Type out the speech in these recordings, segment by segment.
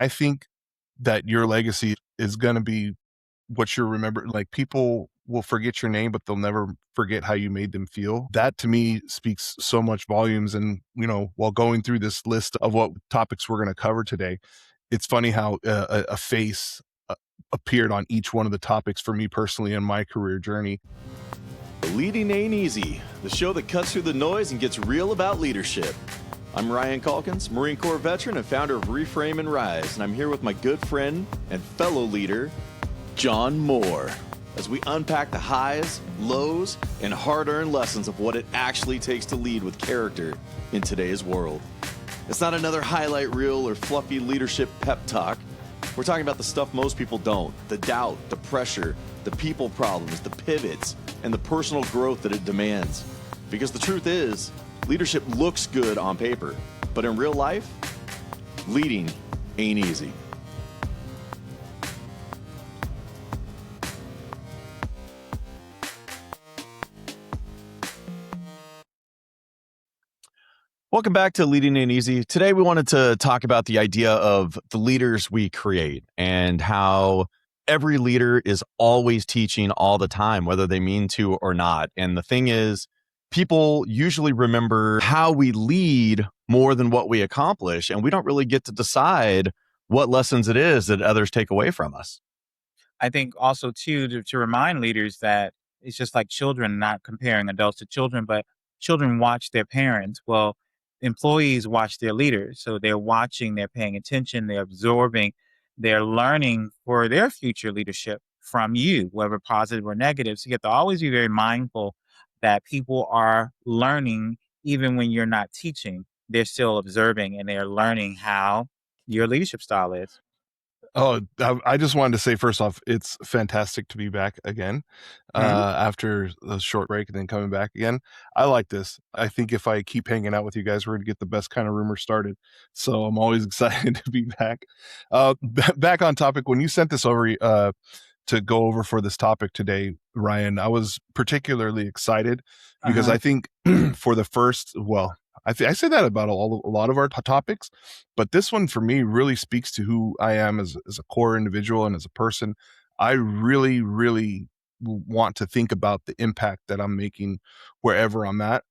I think that your legacy is going to be what you're remembered. Like, people will forget your name, but they'll never forget how you made them feel. That to me speaks so much volumes. And, while going through this list of what topics we're going to cover today, it's funny how a face appeared on each one of the topics for me personally in my career journey. Leading Ain't Easy, the show that cuts through the noise and gets real about leadership. I'm Ryan Calkins, Marine Corps veteran and founder of Reframe and Rise, and I'm here with my good friend and fellow leader, John Moore, as we unpack the highs, lows, and hard-earned lessons of what it actually takes to lead with character in today's world. It's not another highlight reel or fluffy leadership pep talk. We're talking about the stuff most people don't, the doubt, the pressure, the people problems, the pivots, and the personal growth that it demands. Because the truth is, leadership looks good on paper, but in real life, leading ain't easy. Welcome back to Leading Ain't Easy. Today we wanted to talk about the idea of the leaders we create and how every leader is always teaching all the time, whether they mean to or not. And the thing is, people usually remember how we lead more than what we accomplish, and we don't really get to decide what lessons it is that others take away from us. I think also too to remind leaders that it's just like children, not comparing adults to children, but children watch their parents. Well, employees watch their leaders. So they're watching, they're paying attention, they're absorbing, they're learning for their future leadership from you, whether positive or negative. So you have to always be very mindful that people are learning even when you're not teaching. They're still observing and they're learning how your leadership style is. Oh, I just wanted to say, first off, it's fantastic to be back again after a short break and then coming back again. I like this. I think if I keep hanging out with you guys, we're going to get the best kind of rumor started. So I'm always excited to be back. Back on topic, when you sent this over to go over for this topic today, Ryan, I was particularly excited because I think for the first, well, I say that about a lot of our topics, but this one for me really speaks to who I am as a core individual and as a person. I really, really want to think about the impact that I'm making wherever I'm at,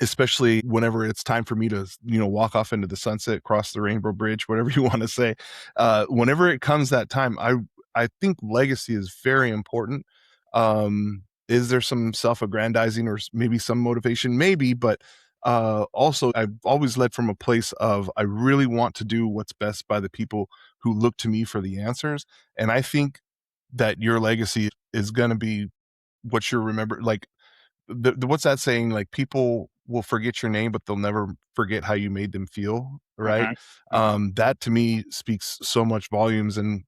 especially whenever it's time for me to, walk off into the sunset, cross the rainbow bridge, whatever you want to say. Whenever it comes that time, I think legacy is very important. Is there some self-aggrandizing or maybe some motivation? Maybe, but also I've always led from a place of I really want to do what's best by the people who look to me for the answers. And I think that your legacy is going to be what you're remembered. Like, what's that saying? Like, people will forget your name, but they'll never forget how you made them feel. Right. Mhm, mhm. That to me speaks so much volumes. And,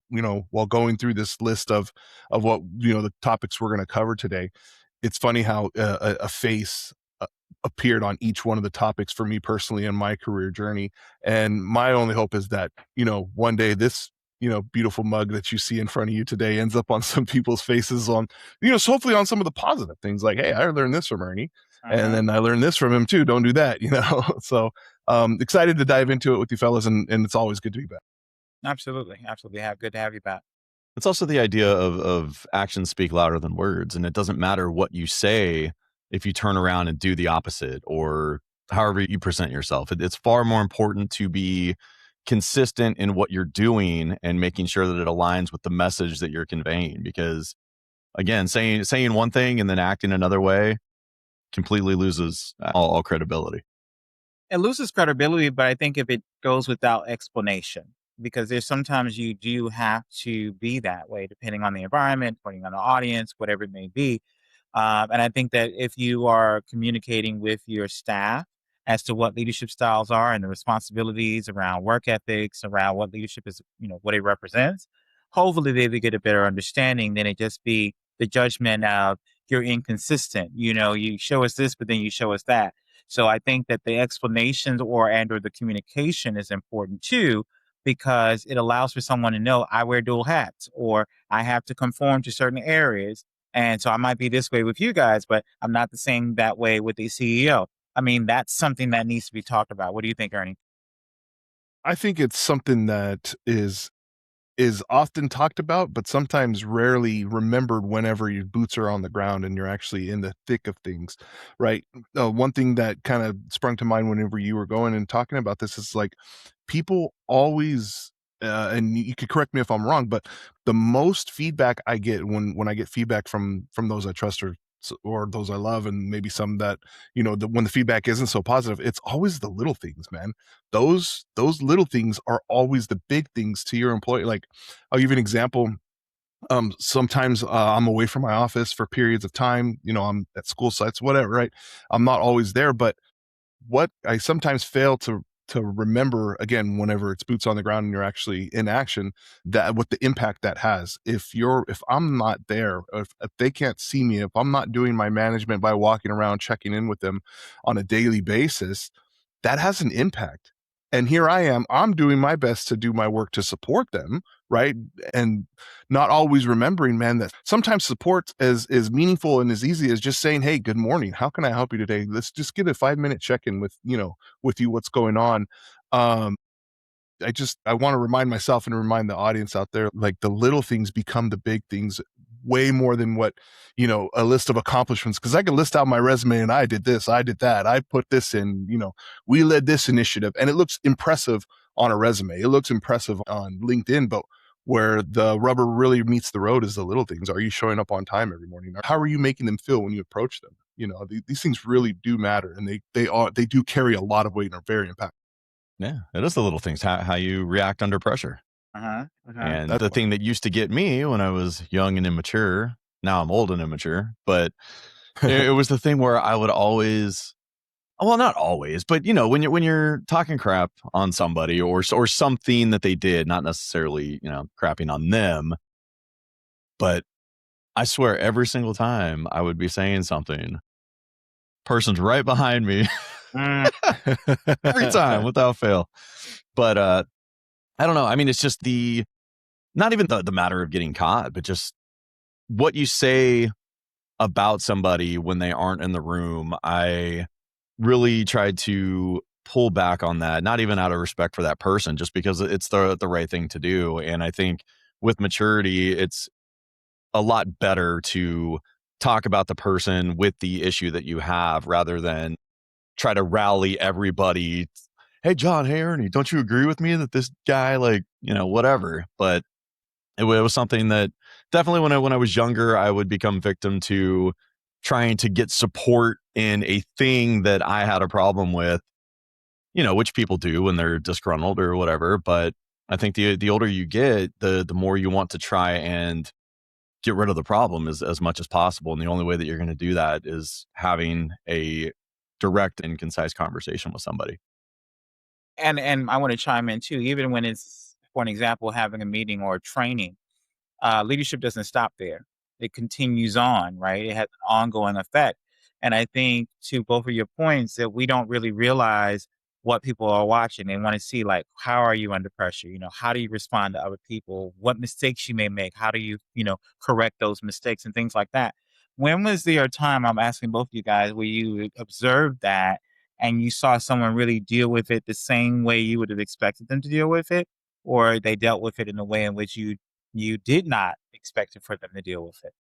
while going through this list of what, the topics we're going to cover today, it's funny how a face appeared on each one of the topics for me personally in my career journey. And my only hope is that, one day this, beautiful mug that you see in front of you today ends up on some people's faces on, so hopefully on some of the positive things like, hey, I learned this from Ernie. And Mhm. then I learned this from him too. Don't do that, So excited to dive into it with you fellas. And it's always good to be back. Absolutely, absolutely. Good to have you back. It's also the idea of actions speak louder than words, and it doesn't matter what you say if you turn around and do the opposite or however you present yourself. It's far more important to be consistent in what you're doing and making sure that it aligns with the message that you're conveying. Because again, saying one thing and then acting another way completely loses all credibility. It loses credibility, but I think if it goes without explanation, because there's sometimes you do have to be that way, depending on the environment, depending on the audience, whatever it may be. And I think that if you are communicating with your staff as to what leadership styles are and the responsibilities around work ethics, around what leadership is, what it represents, hopefully they will get a better understanding than it just be the judgment of you're inconsistent. You show us this, but then you show us that. So I think that the explanations or the communication is important too, because it allows for someone to know I wear dual hats or I have to conform to certain areas. And so I might be this way with you guys, but I'm not the same that way with the CEO. I mean, that's something that needs to be talked about. What do you think, Ernie? I think it's something that is often talked about, but sometimes rarely remembered whenever your boots are on the ground and you're actually in the thick of things, right? One thing that kind of sprung to mind whenever you were going and talking about this is like people always, and you could correct me if I'm wrong, but the most feedback I get when I get feedback from those I trust or those I love, and maybe some that when the feedback isn't so positive, it's always the little things, man. Those little things are always the big things to your employee. Like, I'll give you an example. Sometimes I'm away from my office for periods of time. I'm at school sites, whatever, right? I'm not always there, but what I sometimes fail to remember, again, whenever it's boots on the ground and you're actually in action, that what the impact that has. If I'm not there, if they can't see me, if I'm not doing my management by walking around checking in with them on a daily basis, that has an impact. And here I am, I'm doing my best to do my work to support them, right? And not always remembering, man, that sometimes support is meaningful and as easy as just saying, "Hey, good morning. How can I help you today? Let's just get a 5-minute check-in with you, what's going on." Um, I want to remind myself and remind the audience out there, like the little things become the big things way more than what, a list of accomplishments. Cause I can list out my resume and I did this, I did that, I put this in, we led this initiative, and it looks impressive on a resume. It looks impressive on LinkedIn, but where the rubber really meets the road is the little things. Are you showing up on time every morning? How are you making them feel when you approach them? These things really do matter, and they do carry a lot of weight and are very impactful. Yeah, it is the little things, how you react under pressure. Uh-huh. Uh-huh. And That's the thing that used to get me when I was young and immature, now I'm old and immature, but it was the thing where I would always, well, not always, but when you're talking crap on somebody or something that they did, not necessarily, crapping on them, but I swear every single time I would be saying something, person's right behind me Mm. every time without fail. But I don't know. I mean, it's just not even the matter of getting caught, but just what you say about somebody when they aren't in the room. I really tried to pull back on that, not even out of respect for that person, just because it's the right thing to do. And I think with maturity, it's a lot better to talk about the person with the issue that you have rather than try to rally everybody. Hey, John, hey, Ernie, don't you agree with me that this guy, like, whatever. But it was something that definitely when I was younger, I would become victim to trying to get support in a thing that I had a problem with, which people do when they're disgruntled or whatever. But I think the older you get, the more you want to try and get rid of the problem as much as possible. And the only way that you're going to do that is having a direct and concise conversation with somebody. And I want to chime in too, even when it's, for an example, having a meeting or a training. Leadership doesn't stop there. It continues on, right? It has an ongoing effect. And I think to both of your points that we don't really realize what people are watching. They want to see like, how are you under pressure? How do you respond to other people? What mistakes you may make? How do you, correct those mistakes and things like that? When was there a time, I'm asking both of you guys, where you observed that and you saw someone really deal with it the same way you would have expected them to deal with it? Or they dealt with it in a way in which you did not expect it for them to deal with it.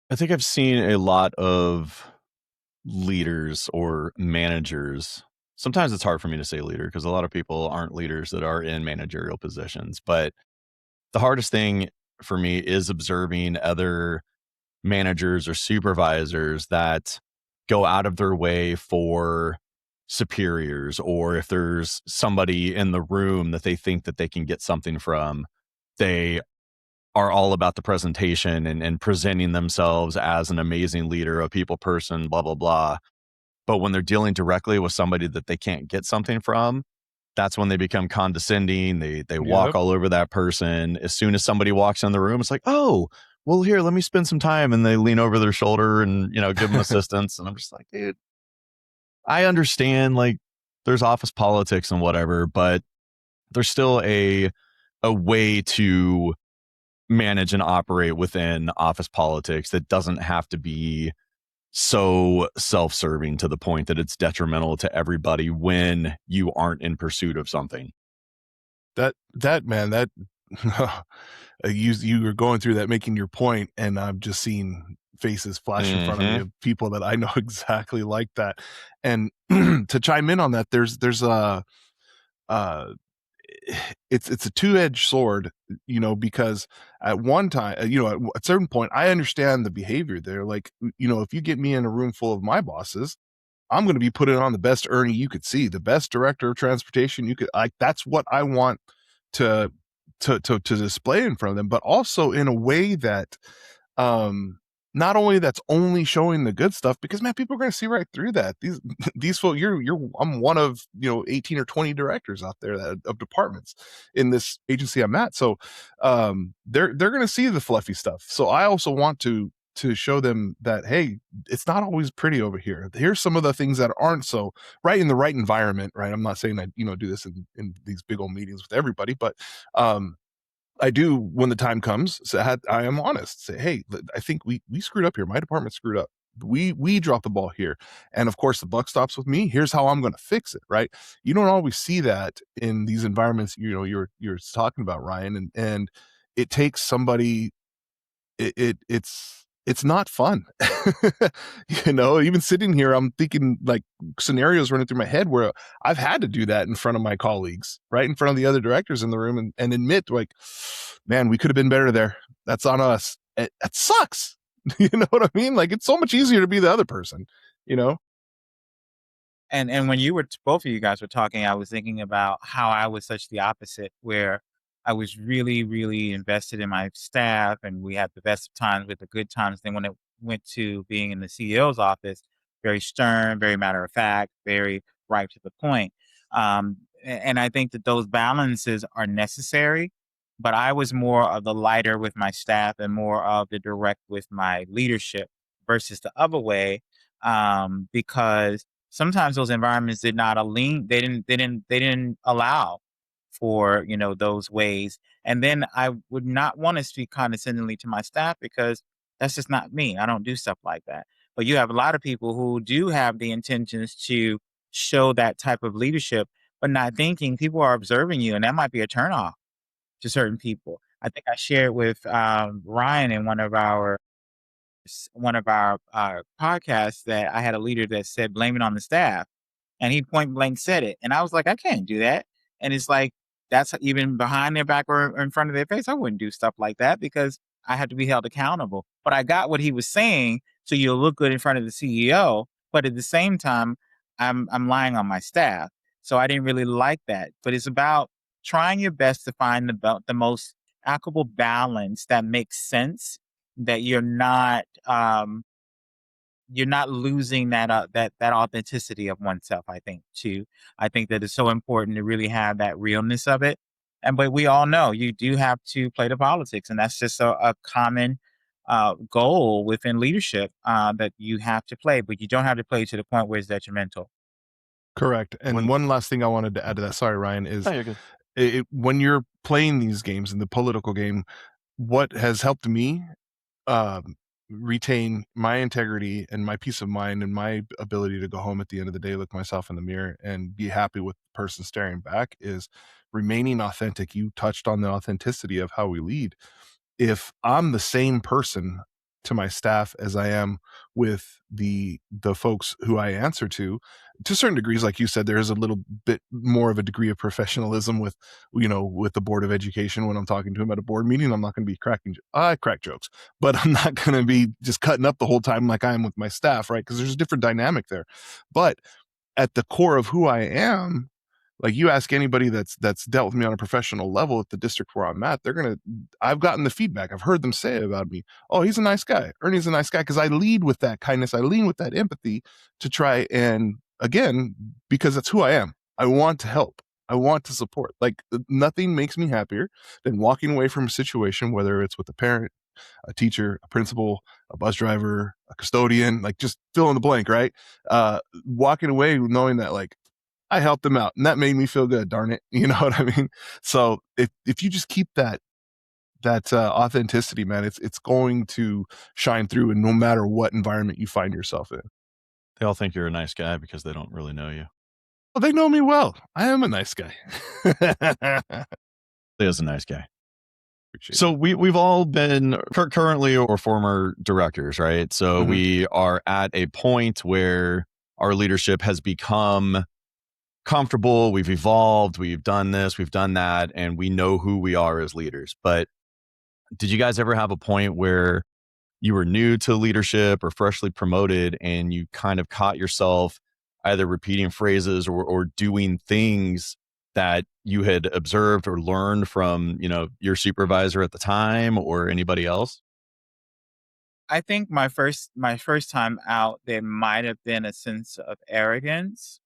I think I've seen a lot of leaders or managers. Sometimes it's hard for me to say leader because a lot of people aren't leaders that are in managerial positions. But the hardest thing for me is observing other managers or supervisors that go out of their way for superiors, or if there's somebody in the room that they think that they can get something from, they are all about the presentation and presenting themselves as an amazing leader, a people person, blah, blah, blah. But when they're dealing directly with somebody that they can't get something from, that's when they become condescending. They walk Yep. all over that person. As soon as somebody walks in the room, it's like, oh, well, here, let me spend some time. And they lean over their shoulder and, give them assistance. And I'm just like, dude, I understand like there's office politics and whatever, but there's still a way to manage and operate within office politics that doesn't have to be so self-serving to the point that it's detrimental to everybody when you aren't in pursuit of something. That man, that you were going through that, making your point, and I'm just seeing faces flash in front of me of people that I know exactly like that. And to chime in on that, there's a it's a two-edged sword, because at one time, at a certain point, I understand the behavior there. Like, if you get me in a room full of my bosses, I'm going to be putting on the best Ernie you could see, the best director of transportation you could, like, that's what I want to to display in front of them, but also in a way that, not only that's only showing the good stuff, because man, people are going to see right through that. These folks, I'm one of 18 or 20 directors out there of departments in this agency I'm at. So they're going to see the fluffy stuff. So I also want to show them that, hey, it's not always pretty over here. Here's some of the things that aren't so right in the right environment, right? I'm not saying I do this in these big old meetings with everybody, but I do, when the time comes, so I am honest. Say, hey, I think we screwed up here. My department screwed up. We dropped the ball here, and of course the buck stops with me. Here's how I'm going to fix it. Right? You don't always see that in these environments. You're talking about, Ryan, and it takes somebody. It's not fun. Even sitting here, I'm thinking like scenarios running through my head where I've had to do that in front of my colleagues, right in front of the other directors in the room, and admit, like, man, we could have been better there. That's on us. It sucks. You know what I mean? Like, it's so much easier to be the other person, you know? And when you were both of you guys were talking, I was thinking about how I was such the opposite, where I was really, really invested in my staff, and we had the best of times with the good times. Then when it went to being in the CEO's office, very stern, very matter of fact, very right to the point. And I think that those balances are necessary. But I was more of the lighter with my staff and more of the direct with my leadership versus the other way, because sometimes those environments did not align. They didn't allow for those ways. And then I would not want to speak condescendingly to my staff, because that's just not me. I don't do stuff like that. But you have a lot of people who do have the intentions to show that type of leadership, but not thinking people are observing you, and that might be a turnoff to certain people. I think I shared with Ryan in one of our podcasts that I had a leader that said, blame it on the staff. And he point blank said it. And I was like, I can't do that. And it's like, that's even behind their back or in front of their face. I wouldn't do stuff like that, because I had to be held accountable. But I got what he was saying. So you'll look good in front of the CEO. But at the same time, I'm lying on my staff. So I didn't really like that. But it's about trying your best to find the most equitable balance that makes sense, that you're not losing that authenticity of oneself. I think too. I think that it's so important to really have that realness of it. But we all know you do have to play the politics, and that's just a common goal within leadership, that you have to play, but you don't have to play to the point where it's detrimental. Correct. And one last thing I wanted to add to that, sorry, Ryan, is you're good. When you're playing these games in the political game, what has helped me um, retain my integrity and my peace of mind and my ability to go home at the end of the day, look myself in the mirror and be happy with the person staring back, is remaining authentic. You touched on the authenticity of how we lead. If I'm the same person to my staff as I am with the folks who I answer to certain degrees, like you said, there is a little bit more of a degree of professionalism with with the Board of Education. When I'm talking to them at a board meeting, I'm not going to be I crack jokes, but I'm not going to be just cutting up the whole time like I am with my staff, right? Because there's a different dynamic there. But at the core of who I am, like, you ask anybody that's dealt with me on a professional level at the district where I'm at, I've gotten the feedback. I've heard them say about me, oh, he's a nice guy. Ernie's a nice guy. Because I lead with that kindness. I lean with that empathy to try and, again, because that's who I am. I want to help. I want to support. Like, nothing makes me happier than walking away from a situation, whether it's with a parent, a teacher, a principal, a bus driver, a custodian, like, just fill in the blank, right? Walking away knowing that, like, I helped them out, and that made me feel good, darn it. You know what I mean? So if you just keep that authenticity, man, it's going to shine through, and no matter what environment you find yourself in. They all think you're a nice guy because they don't really know you. Well, they know me well. I am a nice guy. He is a nice guy. Appreciate So it. we've all been currently or former directors, right? So Mhm. we are at a point where our leadership has become comfortable. We've evolved. We've done this. We've done that, and we know who we are as leaders. But did you guys ever have a point where you were new to leadership or freshly promoted and you kind of caught yourself either repeating phrases or doing things that you had observed or learned from, your supervisor at the time or anybody else? I think my first time out, there might have been a sense of arrogance.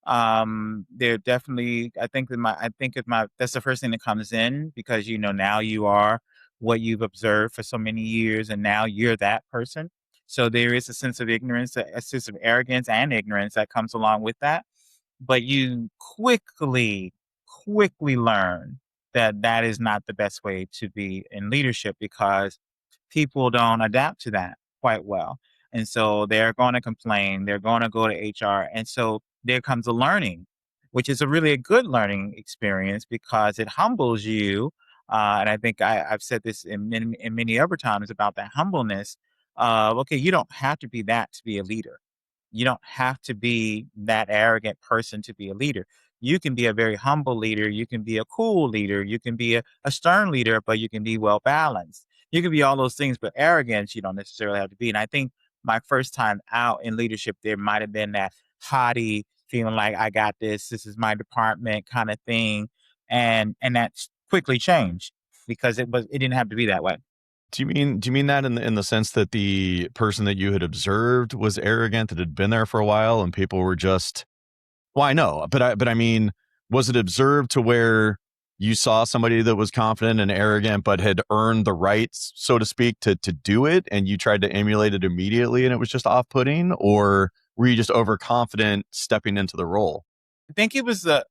There definitely, I think that's the first thing that comes in because now you are what you've observed for so many years, and now you're that person. So there is a sense of ignorance, a sense of arrogance and ignorance that comes along with that. But you quickly learn that that is not the best way to be in leadership because people don't adapt to that quite well. And so they're going to complain, they're going to go to HR. And so there comes a learning, which is a really a good learning experience because it humbles you. And I think I've said this in many other times about that humbleness of, okay, you don't have to be that to be a leader. You don't have to be that arrogant person to be a leader. You can be a very humble leader. You can be a cool leader. You can be a stern leader, but you can be well balanced. You can be all those things, but arrogance, you don't necessarily have to be. And I think my first time out in leadership, there might have been that haughty feeling like I got this. This is my department kind of thing, and that quickly changed because it didn't have to be that way. Do you mean that in the sense that the person that you had observed was arrogant, that had been there for a while and people were just, well, I know, but I mean, was it observed to where you saw somebody that was confident and arrogant, but had earned the rights, so to speak, to do it, and you tried to emulate it immediately, and it was just off putting, or were you just overconfident stepping into the role? I think it was the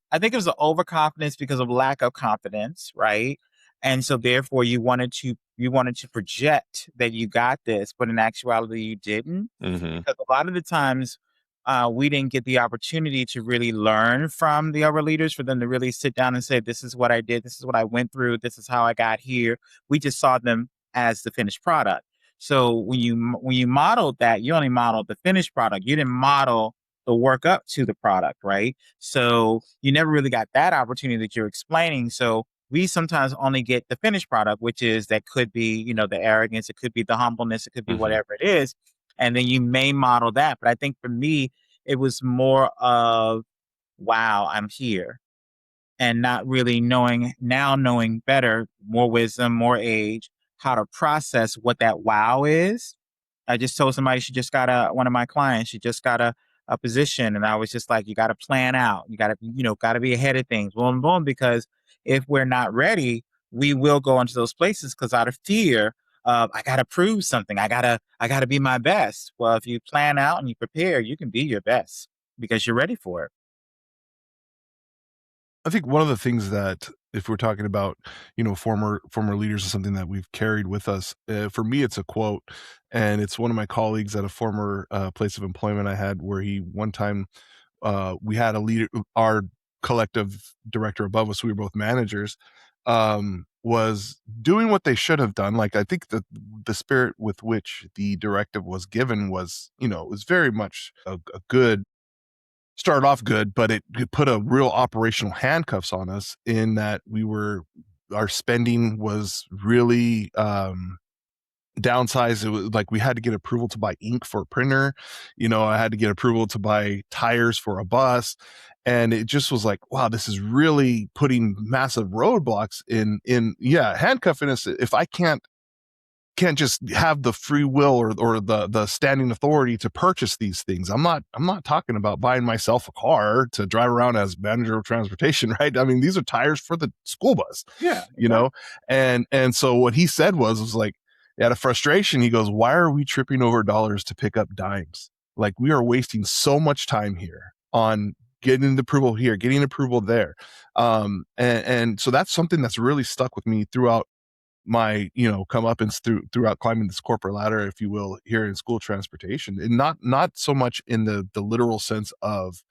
overconfidence because of lack of confidence, right? And so therefore you wanted to project that you got this, but in actuality you didn't. Hmm. Because a lot of the times we didn't get the opportunity to really learn from the other leaders for them to really sit down and say, this is what I did, this is what I went through, this is how I got here. We just saw them as the finished product. So when you modeled that, you only modeled the finished product. You didn't model the work up to the product, right? So you never really got that opportunity that you're explaining. So we sometimes only get the finished product, which is that could be, the arrogance, it could be the humbleness, it could be Hmm. whatever it is. And then you may model that. But I think for me, it was more of, wow, I'm here. And not really knowing better, more wisdom, more age, how to process what that wow is. I just told somebody she just got one of my clients, she just got a position. And I was just like, you got to plan out. You got to, got to be ahead of things. Boom, boom. Because if we're not ready, we will go into those places because out of fear of, I got to prove something. I gotta be my best. Well, if you plan out and you prepare, you can be your best because you're ready for it. I think one of the things that, if we're talking about, former leaders is something that we've carried with us. For me, it's a quote, and it's one of my colleagues at a former place of employment I had, where he one time we had a leader, our collective director above us. We were both managers. Was doing what they should have done. Like, I think that the spirit with which the directive was given was, it was very much a good, started off good, but it put a real operational handcuffs on us in that our spending was really downsized. It was like we had to get approval to buy ink for a printer. I had to get approval to buy tires for a bus. And it just was like, wow, this is really putting massive roadblocks in handcuffing us. If I can't just have the free will or the standing authority to purchase these things. I'm not talking about buying myself a car to drive around as manager of transportation, right? I mean, these are tires for the school bus, Yeah, you exactly. know? And so what he said was like, out of frustration, he goes, why are we tripping over dollars to pick up dimes? Like, we are wasting so much time here on getting the approval here, getting approval there. And so that's something that's really stuck with me throughout my come up and throughout climbing this corporate ladder, if you will, here in school transportation, and not so much in the literal sense of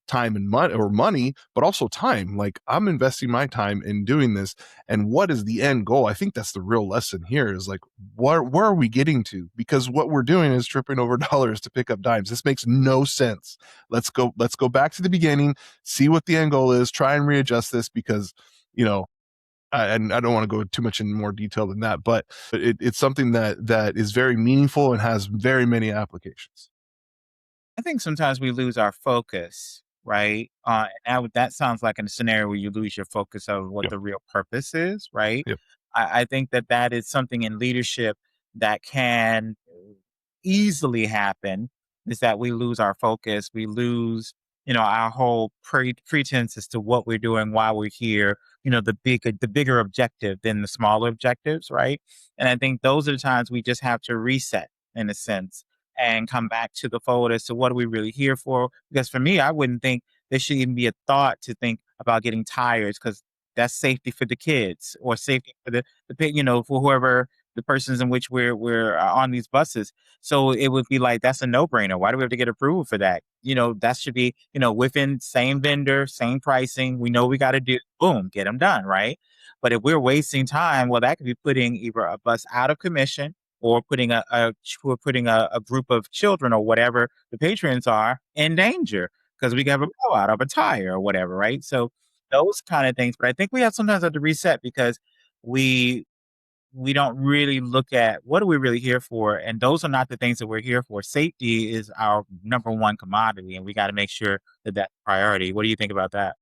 time and money, but also time. Like, I'm investing my time in doing this, and what is the end goal? I think that's the real lesson here, is like, where are we getting to? Because what we're doing is tripping over dollars to pick up dimes. This makes no sense. Let's go back to the beginning, see what the end goal is, try and readjust this, because you know and I don't want to go too much in more detail than that, but it's something that is very meaningful and has very many applications. I think sometimes we lose our focus, right? That sounds like a scenario where you lose your focus of what Yep. the real purpose is, right? Yep. I think that that is something in leadership that can easily happen, is that we lose our focus. We lose, our whole pretense as to what we're doing, why we're here, the bigger objective than the smaller objectives, right? And I think those are the times we just have to reset, in a sense, and come back to the fold as to what are we really here for. Because for me, I wouldn't think there should even be a thought to think about getting tires, because that's safety for the kids, or safety for for whoever the persons in which we're on these buses. So it would be like, that's a no brainer. Why do we have to get approval for that? That should be, within same vendor, same pricing. We know we got to do, boom, get them done, right? But if we're wasting time, well, that could be putting either a bus out of commission, or putting a group of children, or whatever the patrons are, in danger, because we have a blowout of a tire or whatever, right? So those kind of things. But I think we sometimes have to reset, because we we don't really look at what are we really here for, and those are not the things that we're here for. Safety is our number one commodity, and we got to make sure that that's priority. What do you think about that?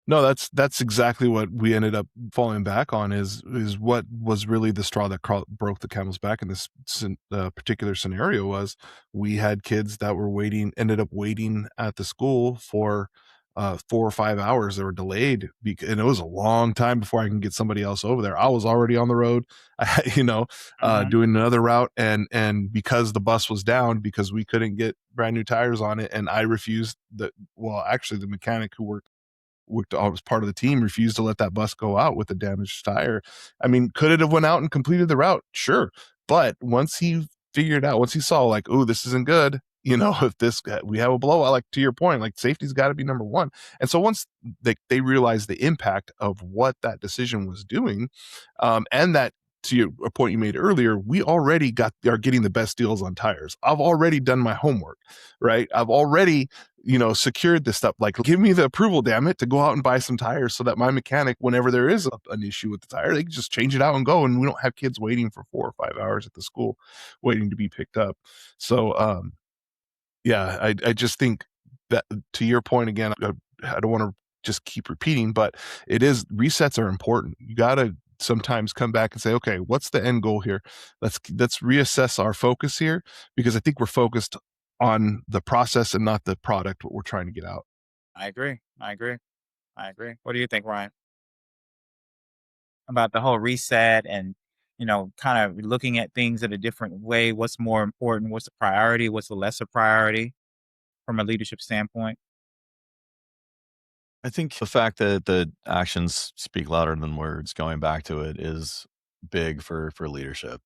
No, that's exactly what we ended up falling back on, is what was really the straw that broke the camel's back in this particular scenario. Was we had kids that were ended up waiting at the school for 4 or 5 hours. They were delayed, and it was a long time before I can get somebody else over there. I was already on the road, Mhm. doing another route, and because the bus was down, because we couldn't get brand new tires on it, and I refused well, actually, the mechanic who worked was part of the team, refused to let that bus go out with a damaged tire. I mean, could it have went out and completed the route? Sure. But once he saw, like, oh, this isn't good, if we have a blowout, like, to your point, like, safety's got to be number one. And so once they realized the impact of what that decision was doing, and that, to a point you made earlier, we already are getting the best deals on tires. I've already done my homework, right? I've already secured this stuff. Like, give me the approval, damn it, to go out and buy some tires, so that my mechanic, whenever there is an issue with the tire, they can just change it out and go, and we don't have kids waiting for 4 or 5 hours at the school waiting to be picked up. So yeah, I just think that, to your point again, I don't want to just keep repeating, but resets are important. You got to sometimes come back and say, okay, what's the end goal here? Let's reassess our focus here, because I think we're focused on the process and not the product, what we're trying to get out. I agree. I agree. I agree. What do you think, Ryan, about the whole reset, and kind of looking at things in a different way? What's more important? What's the priority? What's the lesser priority from a leadership standpoint? I think the fact that the actions speak louder than words, going back to it, is big for leadership.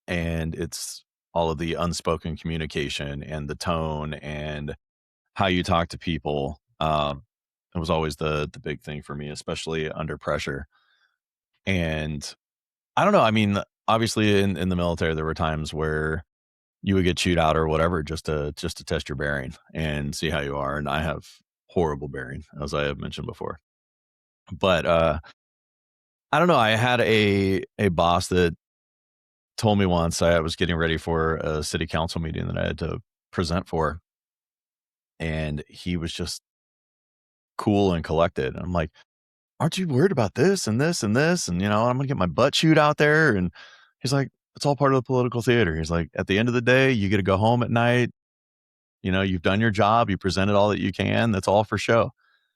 And it's all of the unspoken communication and the tone and how you talk to people. It was always the big thing for me, especially under pressure. And I don't know. I mean, obviously in the military, there were times where you would get chewed out or whatever, just to test your bearing and see how you are. And I have horrible bearing, as I have mentioned before. But I don't know. I had a boss that told me once, I was getting ready for a city council meeting that I had to present for, and he was just cool and collected. And I'm like, "Aren't you worried about this and this and this? And I'm gonna get my butt chewed out there." And he's like, "It's all part of the political theater." He's like, "At the end of the day, you get to go home at night. You've done your job. You presented all that you can. That's all for show.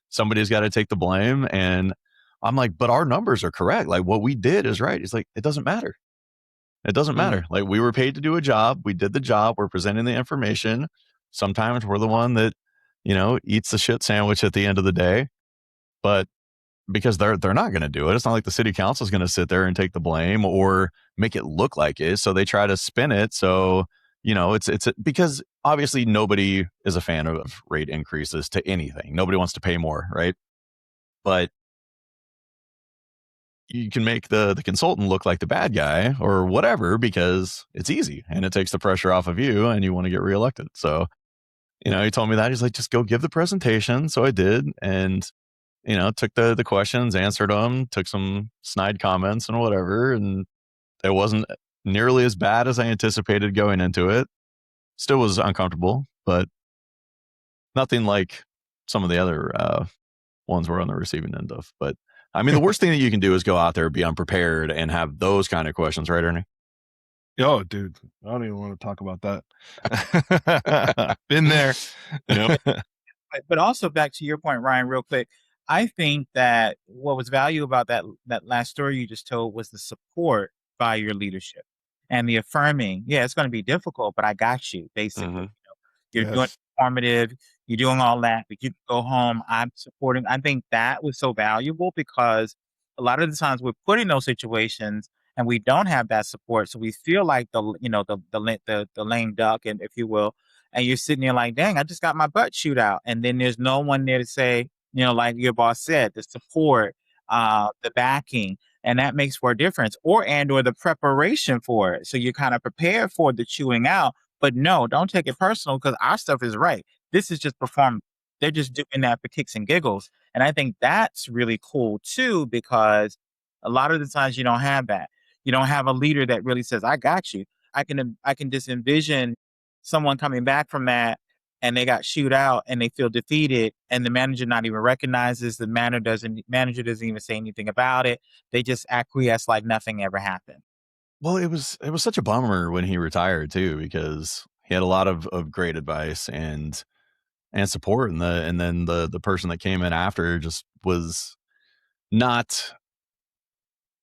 Somebody's got to take the blame." And I'm like, "But our numbers are correct. Like, what we did is right." He's like, "It doesn't matter. It doesn't Mm. matter. Like, we were paid to do a job. We did the job. We're presenting the information. Sometimes we're the one that, eats the shit sandwich at the end of the day. But because they're not going to do it. It's not like the city council is going to sit there and take the blame or make it look like it. So they try to spin it. So, it's because obviously nobody is a fan of rate increases to anything. Nobody wants to pay more, right? But you can make the consultant look like the bad guy or whatever because it's easy and it takes the pressure off of you and you want to get reelected. So, he told me that. He's like, just go give the presentation. So I did. And took the questions, answered them, took some snide comments and whatever. And it wasn't nearly as bad as I anticipated going into it. Still was uncomfortable, but nothing like some of the other ones we're on the receiving end of. But I mean, the worst thing that you can do is go out there, be unprepared, and have those kind of questions, right, Ernie? Oh, dude, I don't even want to talk about that. Been there. But also back to your point, Ryan, real quick. I think that what was valuable about that last story you just told was the support by your leadership and the affirming. Yeah, it's going to be difficult, but I got you. Basically, you're doing informative, you're doing all that, but you can go home. I'm supporting. I think that was so valuable because a lot of the times we're put in those situations and we don't have that support, so we feel like the lame duck, and if you will, and you're sitting there like, dang, I just got my butt chewed out. And then there's no one there to say, like your boss said, the support, the backing, and that makes for a difference, or the preparation for it. So you're kind of prepared for the chewing out, but no, don't take it personal because our stuff is right. This is just performance. They're just doing that for kicks and giggles. And I think that's really cool too, because a lot of the times you don't have that. You don't have a leader that really says, I got you. I can just envision someone coming back from that and they got shoot out and they feel defeated and the manager not even recognizes the manager doesn't even say anything about it. They just acquiesce like nothing ever happened. Well, it was such a bummer when he retired too, because he had a lot of great advice and support, and then the person that came in after just was not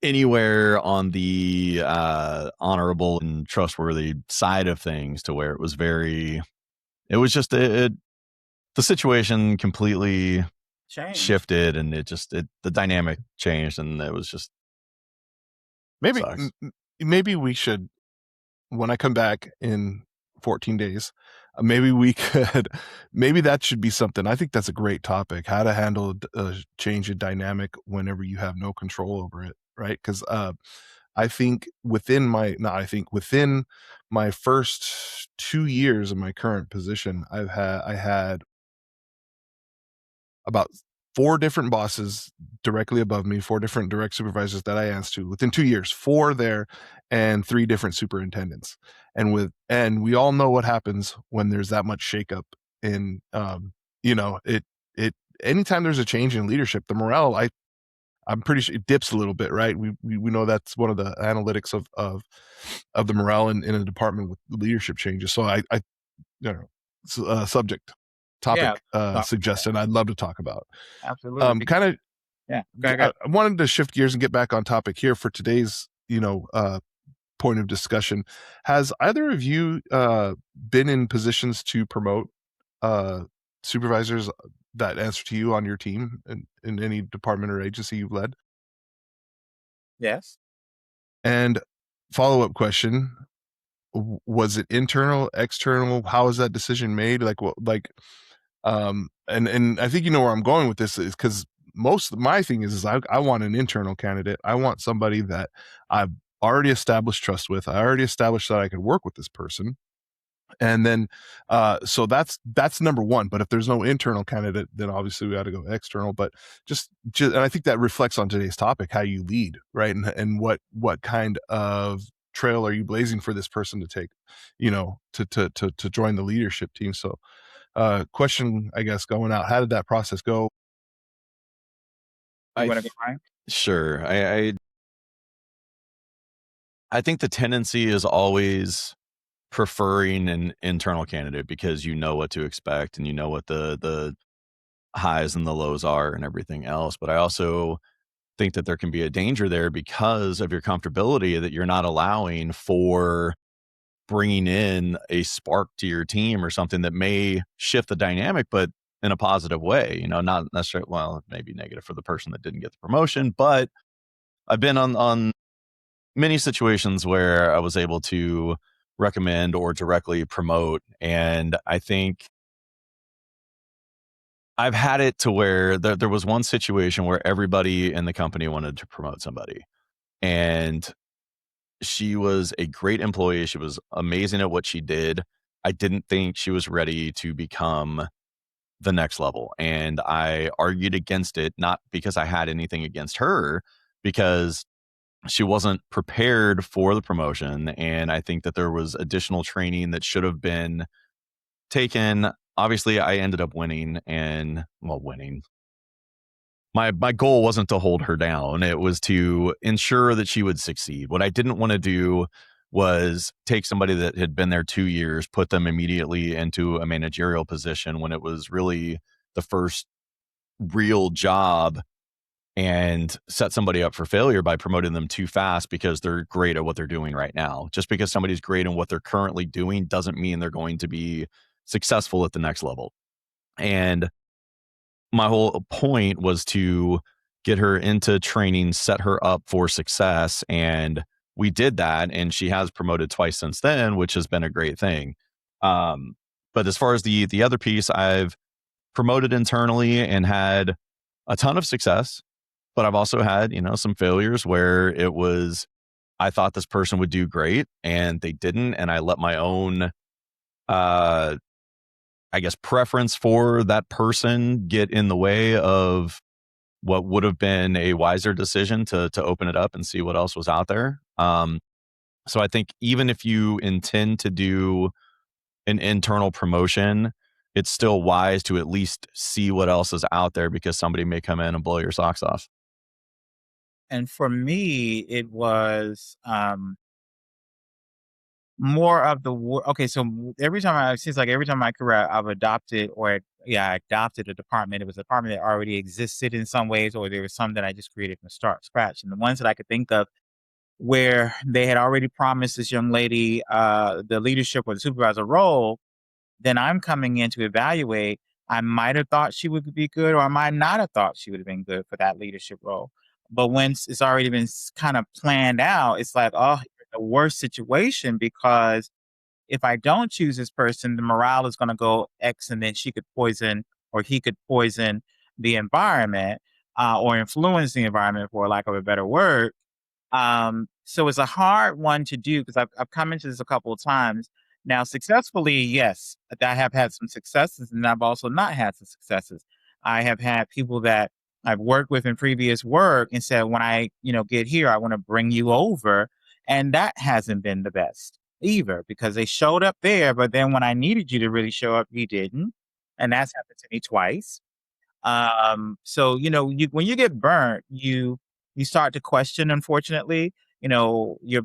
anywhere on the honorable and trustworthy side of things, to where it was just the situation completely shifted, and the dynamic changed, and it was just maybe we should, when I come back in 14 days, maybe that should be something. I think that's a great topic, how to handle a change in dynamic whenever you have no control over it, right? Because I think within my first 2 years of my current position, I had about 4 different bosses directly above me, 4 different direct supervisors that I answered to within 2 years, 4 there and 3 different superintendents. And we all know what happens when there's that much shakeup in, it anytime there's a change in leadership, the morale, I'm pretty sure it dips a little bit, right? We know that's one of the analytics of the morale in a department with leadership changes. So I topic suggestion I'd love to talk about. Absolutely. I wanted to shift gears and get back on topic here for today's point of discussion. Has either of you been in positions to promote supervisors that answer to you on your team in any department or agency you've led? Yes. And follow-up question, was it internal, external? How was that decision made? And I think you know where I'm going with this, is because most of my thing is I want an internal candidate. I want somebody that I've already established trust with. I already established that I could work with this person. And then, so that's number one. But if there's no internal candidate, then obviously we got to go external. But just, and I think that reflects on today's topic, how you lead, right? And what kind of trail are you blazing for this person to take, to join the leadership team? So, question, I guess, going out, how did that process go? Sure. I think the tendency is always preferring an internal candidate because you know what to expect and you know what the highs and the lows are and everything else. But I also think that there can be a danger there because of your comfortability, that you're not allowing for bringing in a spark to your team or something that may shift the dynamic. But in a positive way, not necessarily, well, maybe negative for the person that didn't get the promotion, but I've been on many situations where I was able to recommend or directly promote. And I think I've had it to where there was one situation where everybody in the company wanted to promote somebody. And she was a great employee. She was amazing at what she did. I didn't think she was ready to become the next level. And I argued against it, not because I had anything against her, because she wasn't prepared for the promotion. And I think that there was additional training that should have been taken. Obviously, I ended up winning. My goal wasn't to hold her down. It was to ensure that she would succeed. What I didn't want to do was take somebody that had been there 2 years, put them immediately into a managerial position when it was really the first real job, and set somebody up for failure by promoting them too fast because they're great at what they're doing right now. Just because somebody's great in what they're currently doing doesn't mean they're going to be successful at the next level. And my whole point was to get her into training, set her up for success. And we did that. And she has promoted twice since then, which has been a great thing. But as far as the other piece, I've promoted internally and had a ton of success, but I've also had, some failures where it was, I thought this person would do great and they didn't. And I let my own, preference for that person get in the way of what would have been a wiser decision to open it up and see what else was out there. So I think even if you intend to do an internal promotion, it's still wise to at least see what else is out there, because somebody may come in and blow your socks off. And for me, it was more of the okay. So every time it seems like every time in my career I've adopted, I adopted a department. It was a department that already existed in some ways, or there was some that I just created from scratch. And the ones that I could think of where they had already promised this young lady the leadership or the supervisor role, then I'm coming in to evaluate. I might have thought she would be good, or I might not have thought she would have been good for that leadership role. But once it's already been kind of planned out, it's like, oh, the worst situation, because if I don't choose this person, the morale is going to go X, and then she could poison, or he could poison the environment, or influence the environment, for lack of a better word. So it's a hard one to do, because I've come into this a couple of times now successfully. Yes, I have had some successes, and I've also not had some successes. I have had people that I've worked with in previous work and said, when I, get here, I want to bring you over. And that hasn't been the best either, because they showed up there, but then when I needed you to really show up, you didn't. And that's happened to me twice. So when you get burnt, you start to question. Unfortunately, you're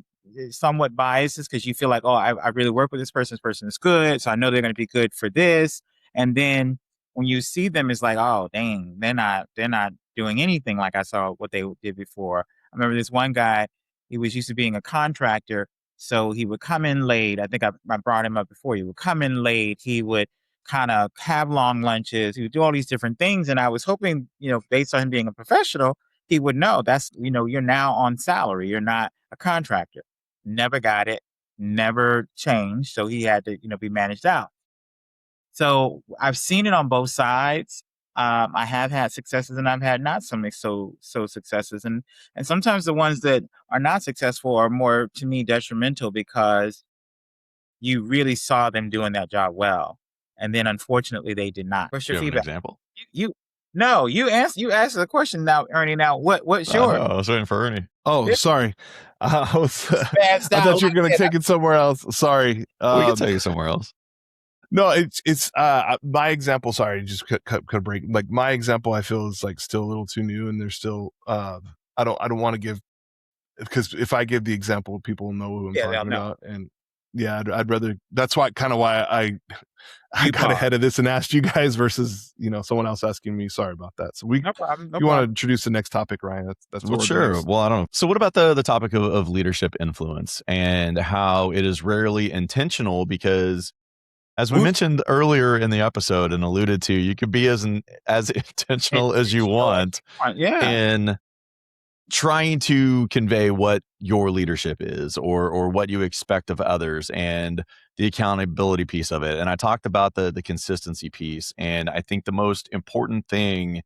somewhat biased because you feel like, oh, I really work with this person. This person is good, so I know they're going to be good for this. And then when you see them, it's like, oh, dang, they're not doing anything like I saw what they did before. I remember this one guy. He was used to being a contractor, so he would come in late. I think I brought him up before. He would come in late. He would kind of have long lunches. He would do all these different things. And I was hoping, based on him being a professional, he would know that's, you're now on salary. You're not a contractor. Never got it, never changed. So he had to, be managed out. So I've seen it on both sides. I have had successes, and I've had not so successes. And sometimes the ones that are not successful are more, to me, detrimental, because you really saw them doing that job well. And then unfortunately they did not. What's Do your you have an feedback? example? No, you asked the question now, Ernie. Now what's your I was waiting for Ernie. Oh, This sorry. I was. bad I style? thought you were going to take it somewhere else. Sorry. We can take you somewhere else. No, it's my example. Sorry, just cut break. Like, my example, I feel is like still a little too new, and there's still I don't want to give, because if I give the example, people know who I'm Yeah, they'll talking know. about, and yeah, I'd rather. That's why I You got pause. ahead of this and asked you guys versus someone else asking me. Sorry about that. So No problem. No you want to problem. introduce the next topic, Ryan? That's what Well, we're sure. doing. Well, I don't know. So what about the topic of leadership influence, and how it is rarely intentional? Because As we mentioned earlier in the episode and alluded to, you can be as intentional as you want in trying to convey what your leadership is or what you expect of others and the accountability piece of it. And I talked about the consistency piece. And I think the most important thing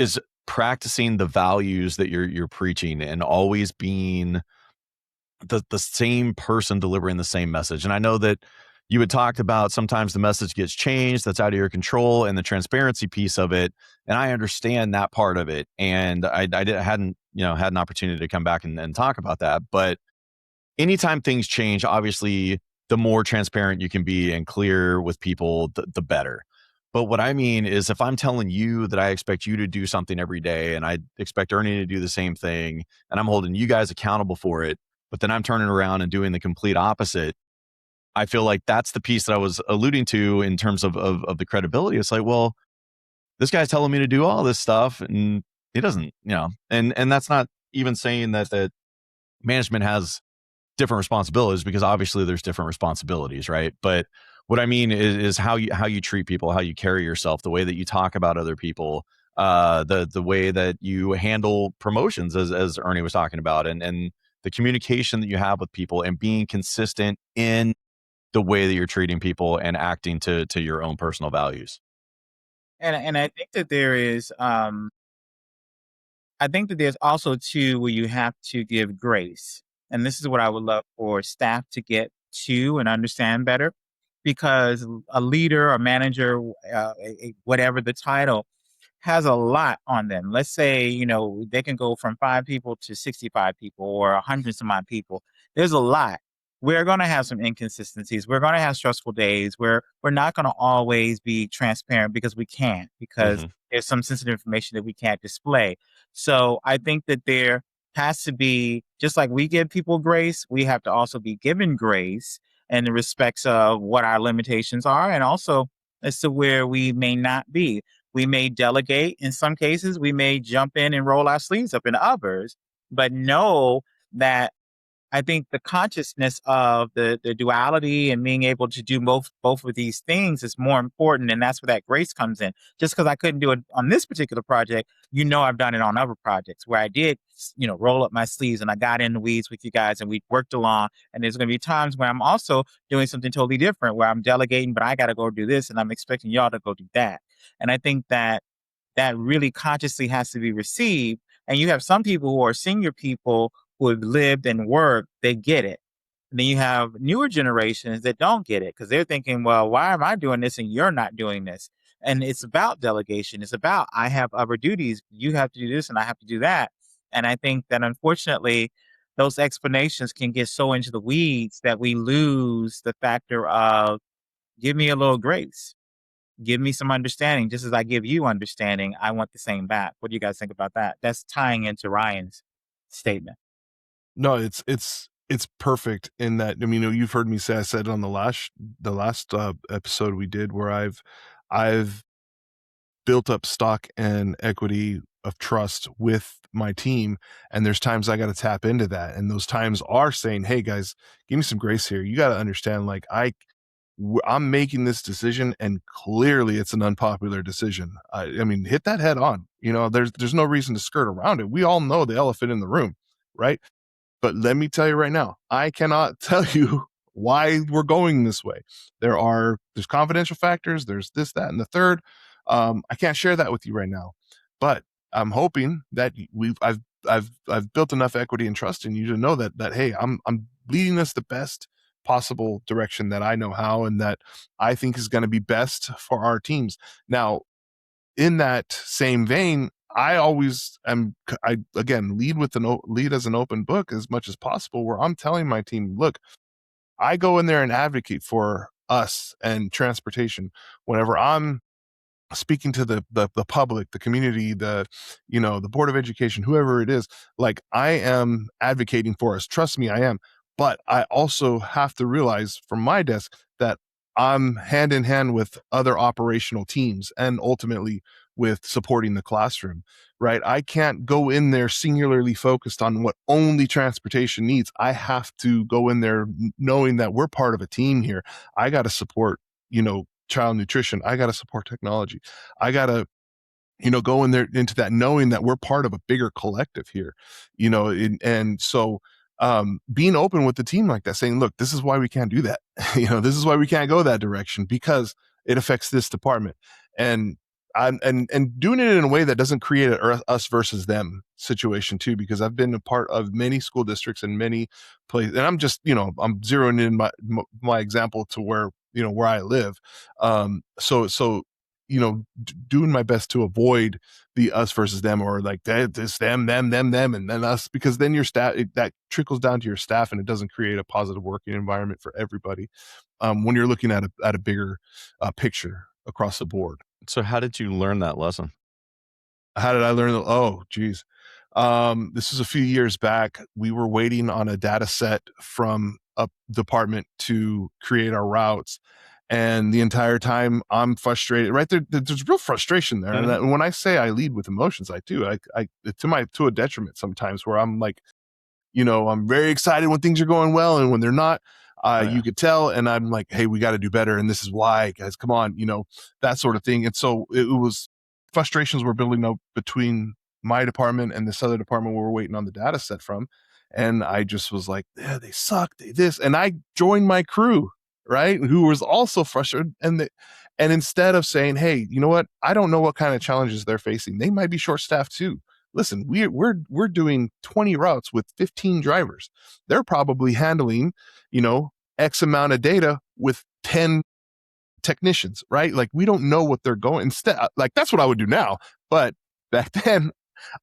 is practicing the values that you're preaching and always being the same person delivering the same message. And I know that you had talked about sometimes the message gets changed, that's out of your control, and the transparency piece of it. And I understand that part of it. And hadn't had an opportunity to come back and talk about that. But anytime things change, obviously, the more transparent you can be and clear with people, the better. But what I mean is, if I'm telling you that I expect you to do something every day and I expect Ernie to do the same thing, and I'm holding you guys accountable for it, but then I'm turning around and doing the complete opposite, I feel like that's the piece that I was alluding to in terms of the credibility. It's like, well, this guy's telling me to do all this stuff and he doesn't, and that's not even saying that management has different responsibilities, because obviously there's different responsibilities, right? But what I mean is how you treat people, how you carry yourself, the way that you talk about other people, the way that you handle promotions, as Ernie was talking about, and the communication that you have with people, and being consistent in the way that you're treating people and acting to your own personal values. And I think that there is I think that there's also too where you have to give grace. And this is what I would love for staff to get to and understand better, because a leader, a manager, whatever the title, has a lot on them. Let's say, they can go from 5 people to 65 people or 100 some odd people. There's a lot. We're going to have some inconsistencies. We're going to have stressful days. We're not going to always be transparent, because we can't, because there's some sensitive information that we can't display. So I think that there has to be, just like we give people grace, we have to also be given grace in the respects of what our limitations are, and also as to where we may not be. We may delegate in some cases, we may jump in and roll our sleeves up in others, but know that I think the consciousness of the duality and being able to do both of these things is more important, and that's where that grace comes in. Just because I couldn't do it on this particular project, I've done it on other projects where I did, roll up my sleeves and I got in the weeds with you guys and we worked along. And there's going to be times where I'm also doing something totally different, where I'm delegating, but I got to go do this and I'm expecting y'all to go do that. And I think that really consciously has to be received. And you have some people who are senior people who have lived and worked, they get it. And then you have newer generations that don't get it, because they're thinking, well, why am I doing this and you're not doing this? And it's about delegation. It's about, I have other duties. You have to do this and I have to do that. And I think that unfortunately, those explanations can get so into the weeds that we lose the factor of, give me a little grace. Give me some understanding. Just as I give you understanding, I want the same back. What do you guys think about that? That's tying into Ryan's statement. No, it's perfect in that. I mean, you've heard me say, I said on the last episode we did, where I've built up stock and equity of trust with my team, and there's times I got to tap into that, and those times are saying, hey guys, give me some grace here. You got to understand, like, I'm making this decision, and clearly it's an unpopular decision. I mean, hit that head on. There's no reason to skirt around it. We all know the elephant in the room, right? But let me tell you right now, I cannot tell you why we're going this way. There's confidential factors. There's this, that, and the third. I can't share that with you right now, but I'm hoping that I've built enough equity and trust in you to know that hey, I'm leading us the best possible direction that I know how, and that I think is going to be best for our teams. Now, in that same vein, I always am. I again lead as an open book as much as possible, where I'm telling my team, look, I go in there and advocate for us and transportation whenever I'm speaking to the public, the community, the board of education, whoever it is. Like, I am advocating for us. Trust me, I am. But I also have to realize from my desk that I'm hand in hand with other operational teams, and ultimately with supporting the classroom, right? I can't go in there singularly focused on what only transportation needs. I have to go in there knowing that we're part of a team here. I got to support, child nutrition. I got to support technology. I got to go in there into that knowing that we're part of a bigger collective here, and so being open with the team like that, saying, look, this is why we can't do that. This is why we can't go that direction because it affects this department. And and doing it in a way that doesn't create a us versus them situation too, because I've been a part of many school districts and many places, and I'm just, I'm zeroing in my example to where I live. So doing my best to avoid the us versus them, or like this them, and then us, because then your staff, that trickles down to your staff, and it doesn't create a positive working environment for everybody. When you're looking at a bigger picture across the board. So how did you learn that lesson? How did I learn that? Oh, geez. This was a few years back. We were waiting on a data set from a department to create our routes. And the entire time I'm frustrated, right? There's real frustration there. Mm-hmm. And when I say I lead with emotions, I do. I to a detriment sometimes, where I'm like, I'm very excited when things are going well, and when they're not, you could tell. And I'm like, hey, we got to do better. And this is why, guys, come on, that sort of thing. And so it was, frustrations were building up between my department and this other department we were waiting on the data set from. And I just was like, yeah, they suck, they this. And I joined my crew, right, who was also frustrated. And instead of saying, hey, you know what, I don't know what kind of challenges they're facing. They might be short staffed too. Listen, we're doing 20 routes with 15 drivers. They're probably handling, X amount of data with 10 technicians, right? Like, we don't know what they're going. Instead, like, that's what I would do now. But back then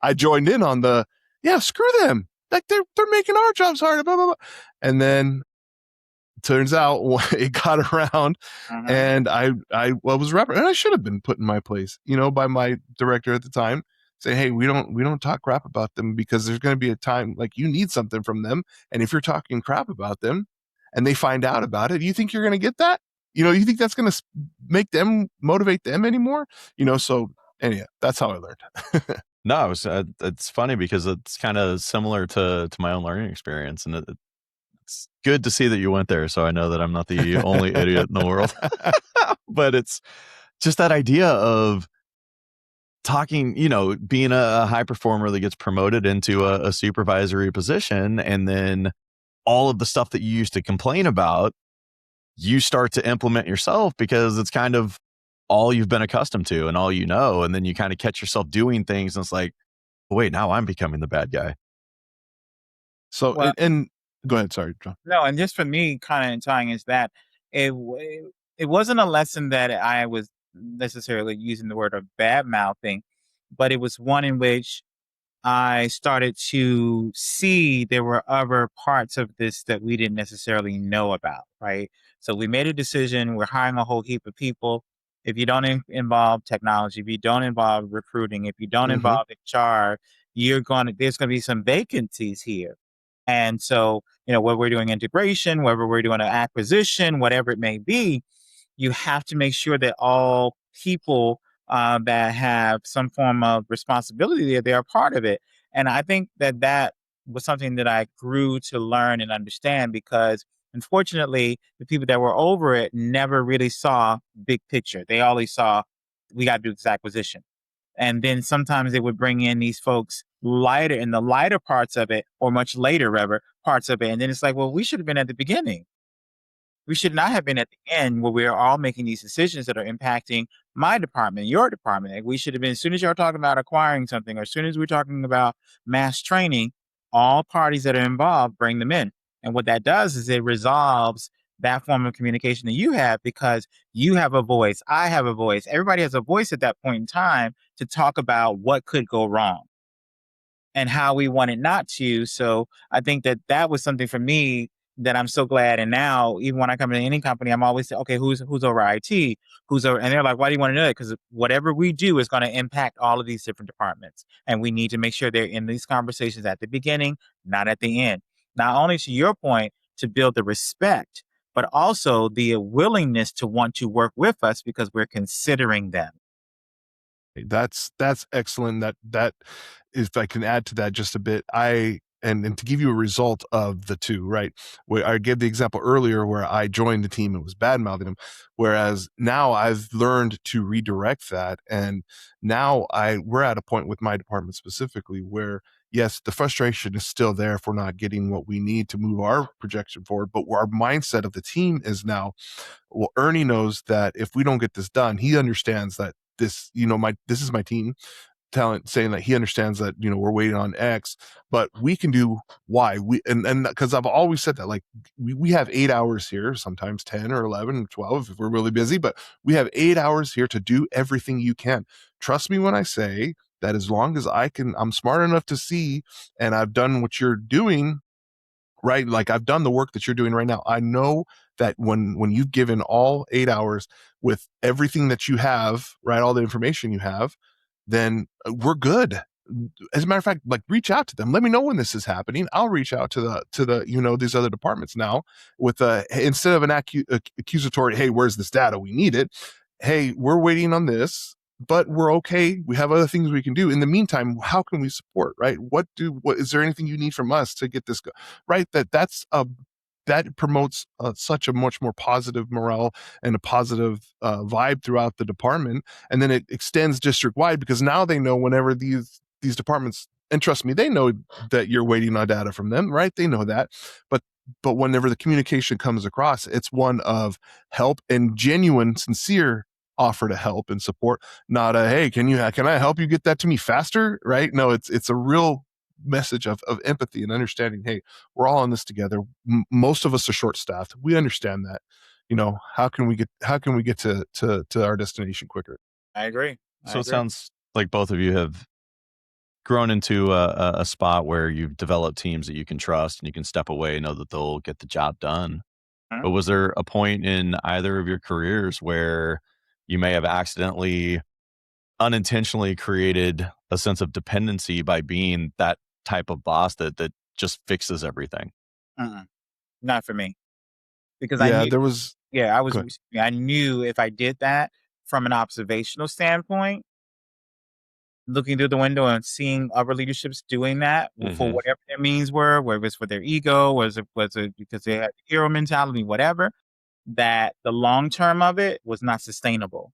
I joined in on the, yeah, screw them. Like, they're making our jobs harder, blah, blah, blah. And then turns out it got around, and I was rapping, and I should have been put in my place, by my director at the time, saying, hey, we don't talk crap about them, because there's going to be a time, like, you need something from them. And if you're talking crap about them and they find out about it, you think you're going to get that? You think that's going to make them motivate them anymore? So anyhow, that's how I learned. No, it's funny because it's kind of similar to my own learning experience, and it's good to see that you went there. So I know that I'm not the only idiot in the world. But it's just that idea of talking, being a high performer that gets promoted into a supervisory position, and then all of the stuff that you used to complain about, you start to implement yourself, because it's kind of all you've been accustomed to and all you know. And then you kind of catch yourself doing things, and it's like, wait, now I'm becoming the bad guy. So, Well, and go ahead. Sorry, John. no, and just for me, kind of tying is that it wasn't a lesson that I was necessarily using the word of bad mouthing, but it was one in which I started to see there were other parts of this that we didn't necessarily know about, right? So we made a decision. We're hiring a whole heap of people. If you don't involve technology, if you don't involve recruiting, if you don't involve HR, there's going to be some vacancies here. And so, whether we're doing integration, whether we're doing an acquisition, whatever it may be, you have to make sure that all people that have some form of responsibility, they're a part of it. And I think that was something that I grew to learn and understand, because unfortunately, the people that were over it never really saw big picture. They always saw, we got to do this acquisition. And then sometimes they would bring in these folks lighter in the lighter parts of it, or much later, rather, parts of it. And then it's like, well, we should have been at the beginning. We should not have been at the end, where we're all making these decisions that are impacting my department, your department. Like, we should have been, as soon as you're talking about acquiring something, or as soon as we're talking about mass training, all parties that are involved, bring them in. And what that does is it resolves that form of communication that you have, because you have a voice, I have a voice, everybody has a voice at that point in time to talk about what could go wrong and how we want it not to. So I think that was something for me that I'm so glad. And now, even when I come into any company, I'm always saying, okay, who's over IT? Who's over? And they're like, why do you want to know that? Because whatever we do is going to impact all of these different departments. And we need to make sure they're in these conversations at the beginning, not at the end. Not only, to your point, to build the respect, but also the willingness to want to work with us because we're considering them. That's excellent. That if I can add to that just a bit, and to give you a result of the two, right? Where I gave the example earlier where I joined the team and was bad mouthing them, whereas now I've learned to redirect that, and now we're at a point with my department specifically where yes, the frustration is still there if we're not getting what we need to move our projection forward, but our mindset of the team is now, well, Ernie knows that if we don't get this done, he understands that this is my team talent saying that he understands that we're waiting on X, but we can do Y. And because I've always said that, like, we have 8 hours here, sometimes 10 or 11 or 12 if we're really busy, but we have 8 hours here to do everything you can. Trust me when I say that as long as I'm smart enough to see, and I've done what you're doing, right? Like, I've done the work that you're doing right now. I know that when you've given all 8 hours with everything that you have, right, all the information you have, then we're good. As a matter of fact, like, reach out to them. Let me know when this is happening. I'll reach out to the these other departments now with instead of an accusatory, hey, where's this data? We need it. Hey, we're waiting on this, but we're okay. We have other things we can do. In the meantime, how can we support, right? What is there anything you need from us to get this right? That promotes such a much more positive morale and a positive vibe throughout the department, and then it extends district wide because now they know whenever these departments, and trust me, they know that you're waiting on data from them, right? They know that, but whenever the communication comes across, it's one of help and genuine, sincere offer to help and support, not a, hey, can I help you get that to me faster, right? No, it's a real message of empathy and understanding. Hey, we're all in this together. Most of us are short staffed. We understand that. How can we get to our destination quicker? I agree. So it sounds like both of you have grown into a spot where you've developed teams that you can trust and you can step away and know that they'll get the job done. But was there a point in either of your careers where you may have accidentally, unintentionally created a sense of dependency by being that type of boss that just fixes everything? Not for me, because I Yeah, knew. there was. Yeah, Go ahead. I knew if I did that from an observational standpoint, looking through the window and seeing other leaderships doing that for whatever their means were, whether it's for their ego, was it because they had hero mentality, whatever, that the long term of it was not sustainable.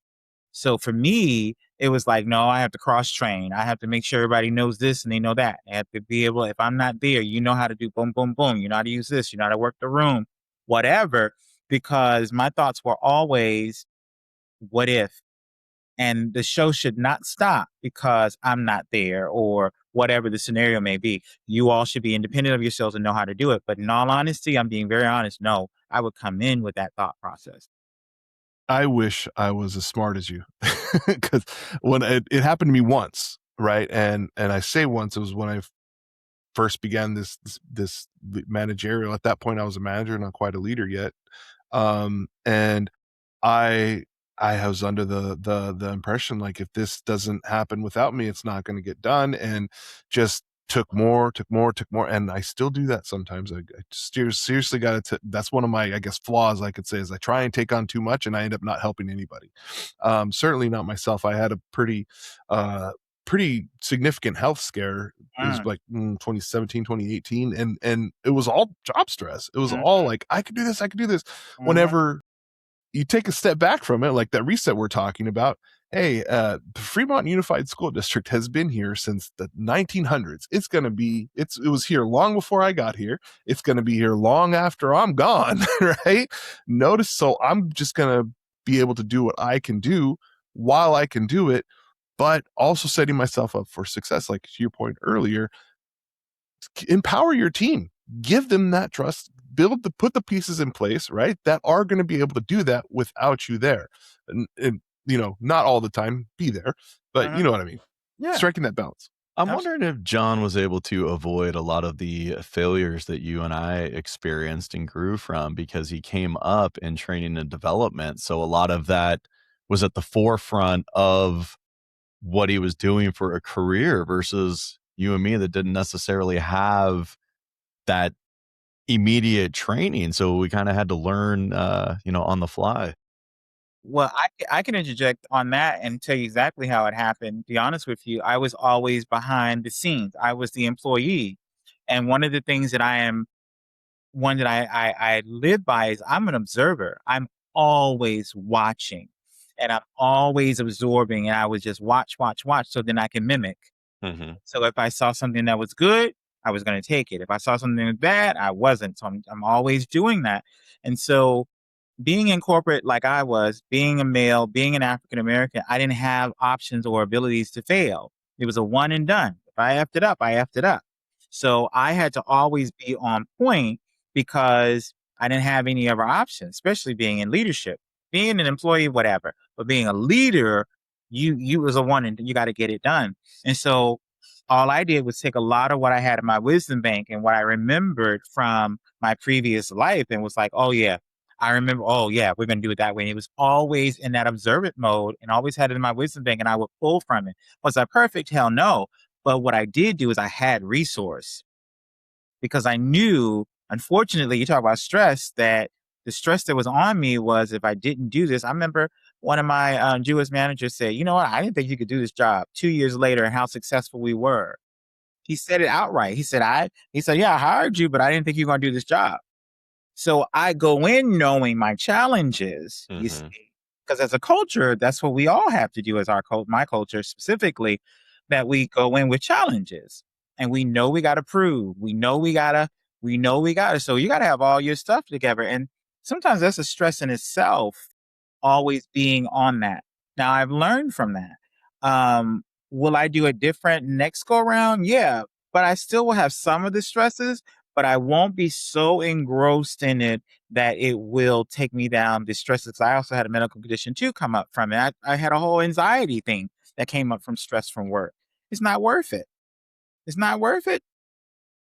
So for me, it was like, no, I have to cross train. I have to make sure everybody knows this and they know that. I have to be able, if I'm not there, you know how to do boom, boom, boom. You know how to use this. You know how to work the room, whatever. Because my thoughts were always, what if? And the show should not stop because I'm not there or whatever the scenario may be. You all should be independent of yourselves and know how to do it. But in all honesty, I'm being very honest. No, I would come in with that thought process. I wish I was as smart as you, because when it happened to me once, right? And I say once, it was when I first began this managerial. At that point, I was a manager, not quite a leader yet. And I I was under the impression, like, if this doesn't happen without me, it's not going to get done, and just took more, and I still do that sometimes. I seriously got to. That's one of my, I guess, flaws, I could say, is I try and take on too much, and I end up not helping anybody. Certainly not myself. I had a pretty significant health scare. It was like 2017, 2018, and it was all job stress. It was all like, I could do this, whenever you take a step back from it, like that reset we're talking about. Hey, the Fremont Unified School District has been here since the 1900s. It was here long before I got here. It's going to be here long after I'm gone, right? So I'm just going to be able to do what I can do while I can do it, but also setting myself up for success. Like, to your point earlier, empower your team, give them that trust, put the pieces in place, right, that are going to be able to do that without you there. And not all the time be there, but you know what I mean. Yeah. Striking that balance. I'm wondering if John was able to avoid a lot of the failures that you and I experienced and grew from, because he came up in training and development. So a lot of that was at the forefront of what he was doing for a career, versus you and me that didn't necessarily have that immediate training. So we kind of had to learn, on the fly. Well, I can interject on that and tell you exactly how it happened. Be honest with you, I was always behind the scenes. I was the employee, and one of the things that I live by is I'm an observer. I'm always watching, and I'm always absorbing, and I would just watch, watch, watch, so then I can mimic. Mm-hmm. So if I saw something that was good, I was going to take it. If I saw something that was bad, I wasn't. So I'm always doing that, and so being in corporate like I was, being a male, being an African American, I didn't have options or abilities to fail. It was a one and done. If I effed it up, I effed it up. So I had to always be on point because I didn't have any other options, especially being in leadership. Being an employee, whatever, but being a leader, you was a one and you got to get it done. And so all I did was take a lot of what I had in my wisdom bank and what I remembered from my previous life and was like, oh yeah, I remember, oh yeah, we're gonna do it that way. And it was always in that observant mode and always had it in my wisdom bank and I would pull from it. Was I perfect? Hell no. But what I did do is I had resource because I knew, unfortunately, you talk about stress, that the stress that was on me was if I didn't do this. I remember one of my Jewish managers said, you know what, I didn't think you could do this job 2 years later and how successful we were. He said it outright. He said, yeah, I hired you, but I didn't think you were gonna do this job. So I go in knowing my challenges, you Mm-hmm. see, because as a culture, that's what we all have to do as my culture specifically, that we go in with challenges and we know we got to prove, we know we got to. So you got to have all your stuff together. And sometimes that's a stress in itself, always being on that. Now I've learned from that. Will I do a different next go around? Yeah, but I still will have some of the stresses, but I won't be so engrossed in it that it will take me down the stresses. I also had a medical condition too come up from it. I had a whole anxiety thing that came up from stress from work. It's not worth it. It's not worth it.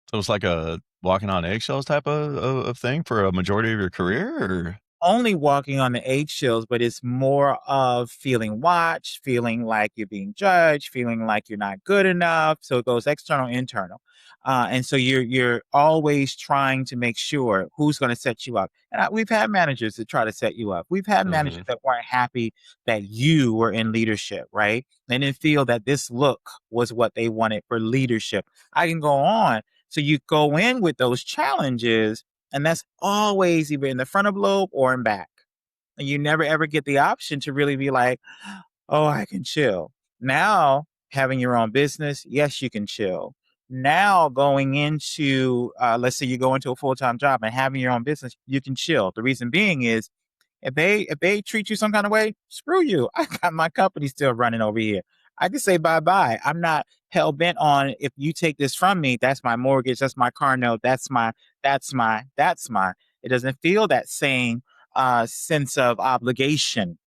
So it's like a walking on eggshells type of thing for a majority of your career, or Only walking on the eggshells, but it's more of feeling watched, feeling like you're being judged, feeling like you're not good enough. So it goes external, internal. And so you're always trying to make sure who's going to set you up. And we've had managers that try to set you up. We've had mm-hmm. managers that weren't happy that you were in leadership, right? They didn't feel that this look was what they wanted for leadership. I can go on. So you go in with those challenges, and that's always either in the frontal lobe or in back. And you never ever get the option to really be like, oh, I can chill. Now, having your own business, yes, you can chill. Now, going into, let's say you go into a full time job and having your own business, you can chill. The reason being is if they treat you some kind of way, screw you. I got my company still running over here. I can say bye bye. I'm not hell bent on if you take this from me, that's my mortgage, that's my car note, that's my. It doesn't feel that same sense of obligation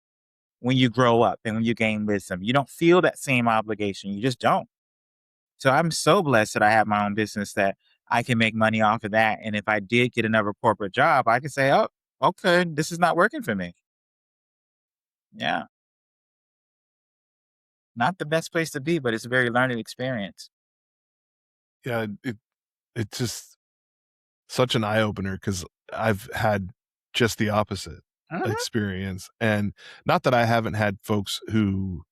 when you grow up and when you gain wisdom. You don't feel that same obligation. You just don't. So I'm so blessed that I have my own business that I can make money off of that. And if I did get another corporate job, I can say, oh, okay, this is not working for me. Yeah. Not the best place to be, but it's a very learning experience. Yeah, it's just such an eye opener because I've had just the opposite Mhm. experience, and not that I haven't had folks who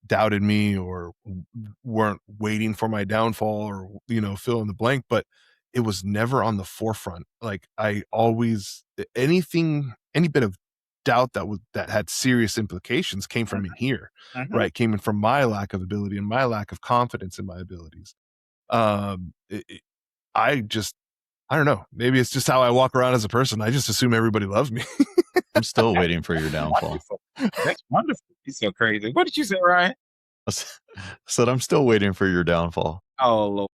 doubted me or weren't waiting for my downfall or fill in the blank, but it was never on the forefront. Like I always any bit of doubt that had serious implications came from in here, Mhm. right? Came in from my lack of ability and my lack of confidence in my abilities. I just I don't know. Maybe it's just how I walk around as a person. I just assume everybody loves me. I'm still waiting for your downfall. Wonderful. That's wonderful. He's so crazy. What did you say, Ryan? Said I'm still waiting for your downfall. Oh, Lord.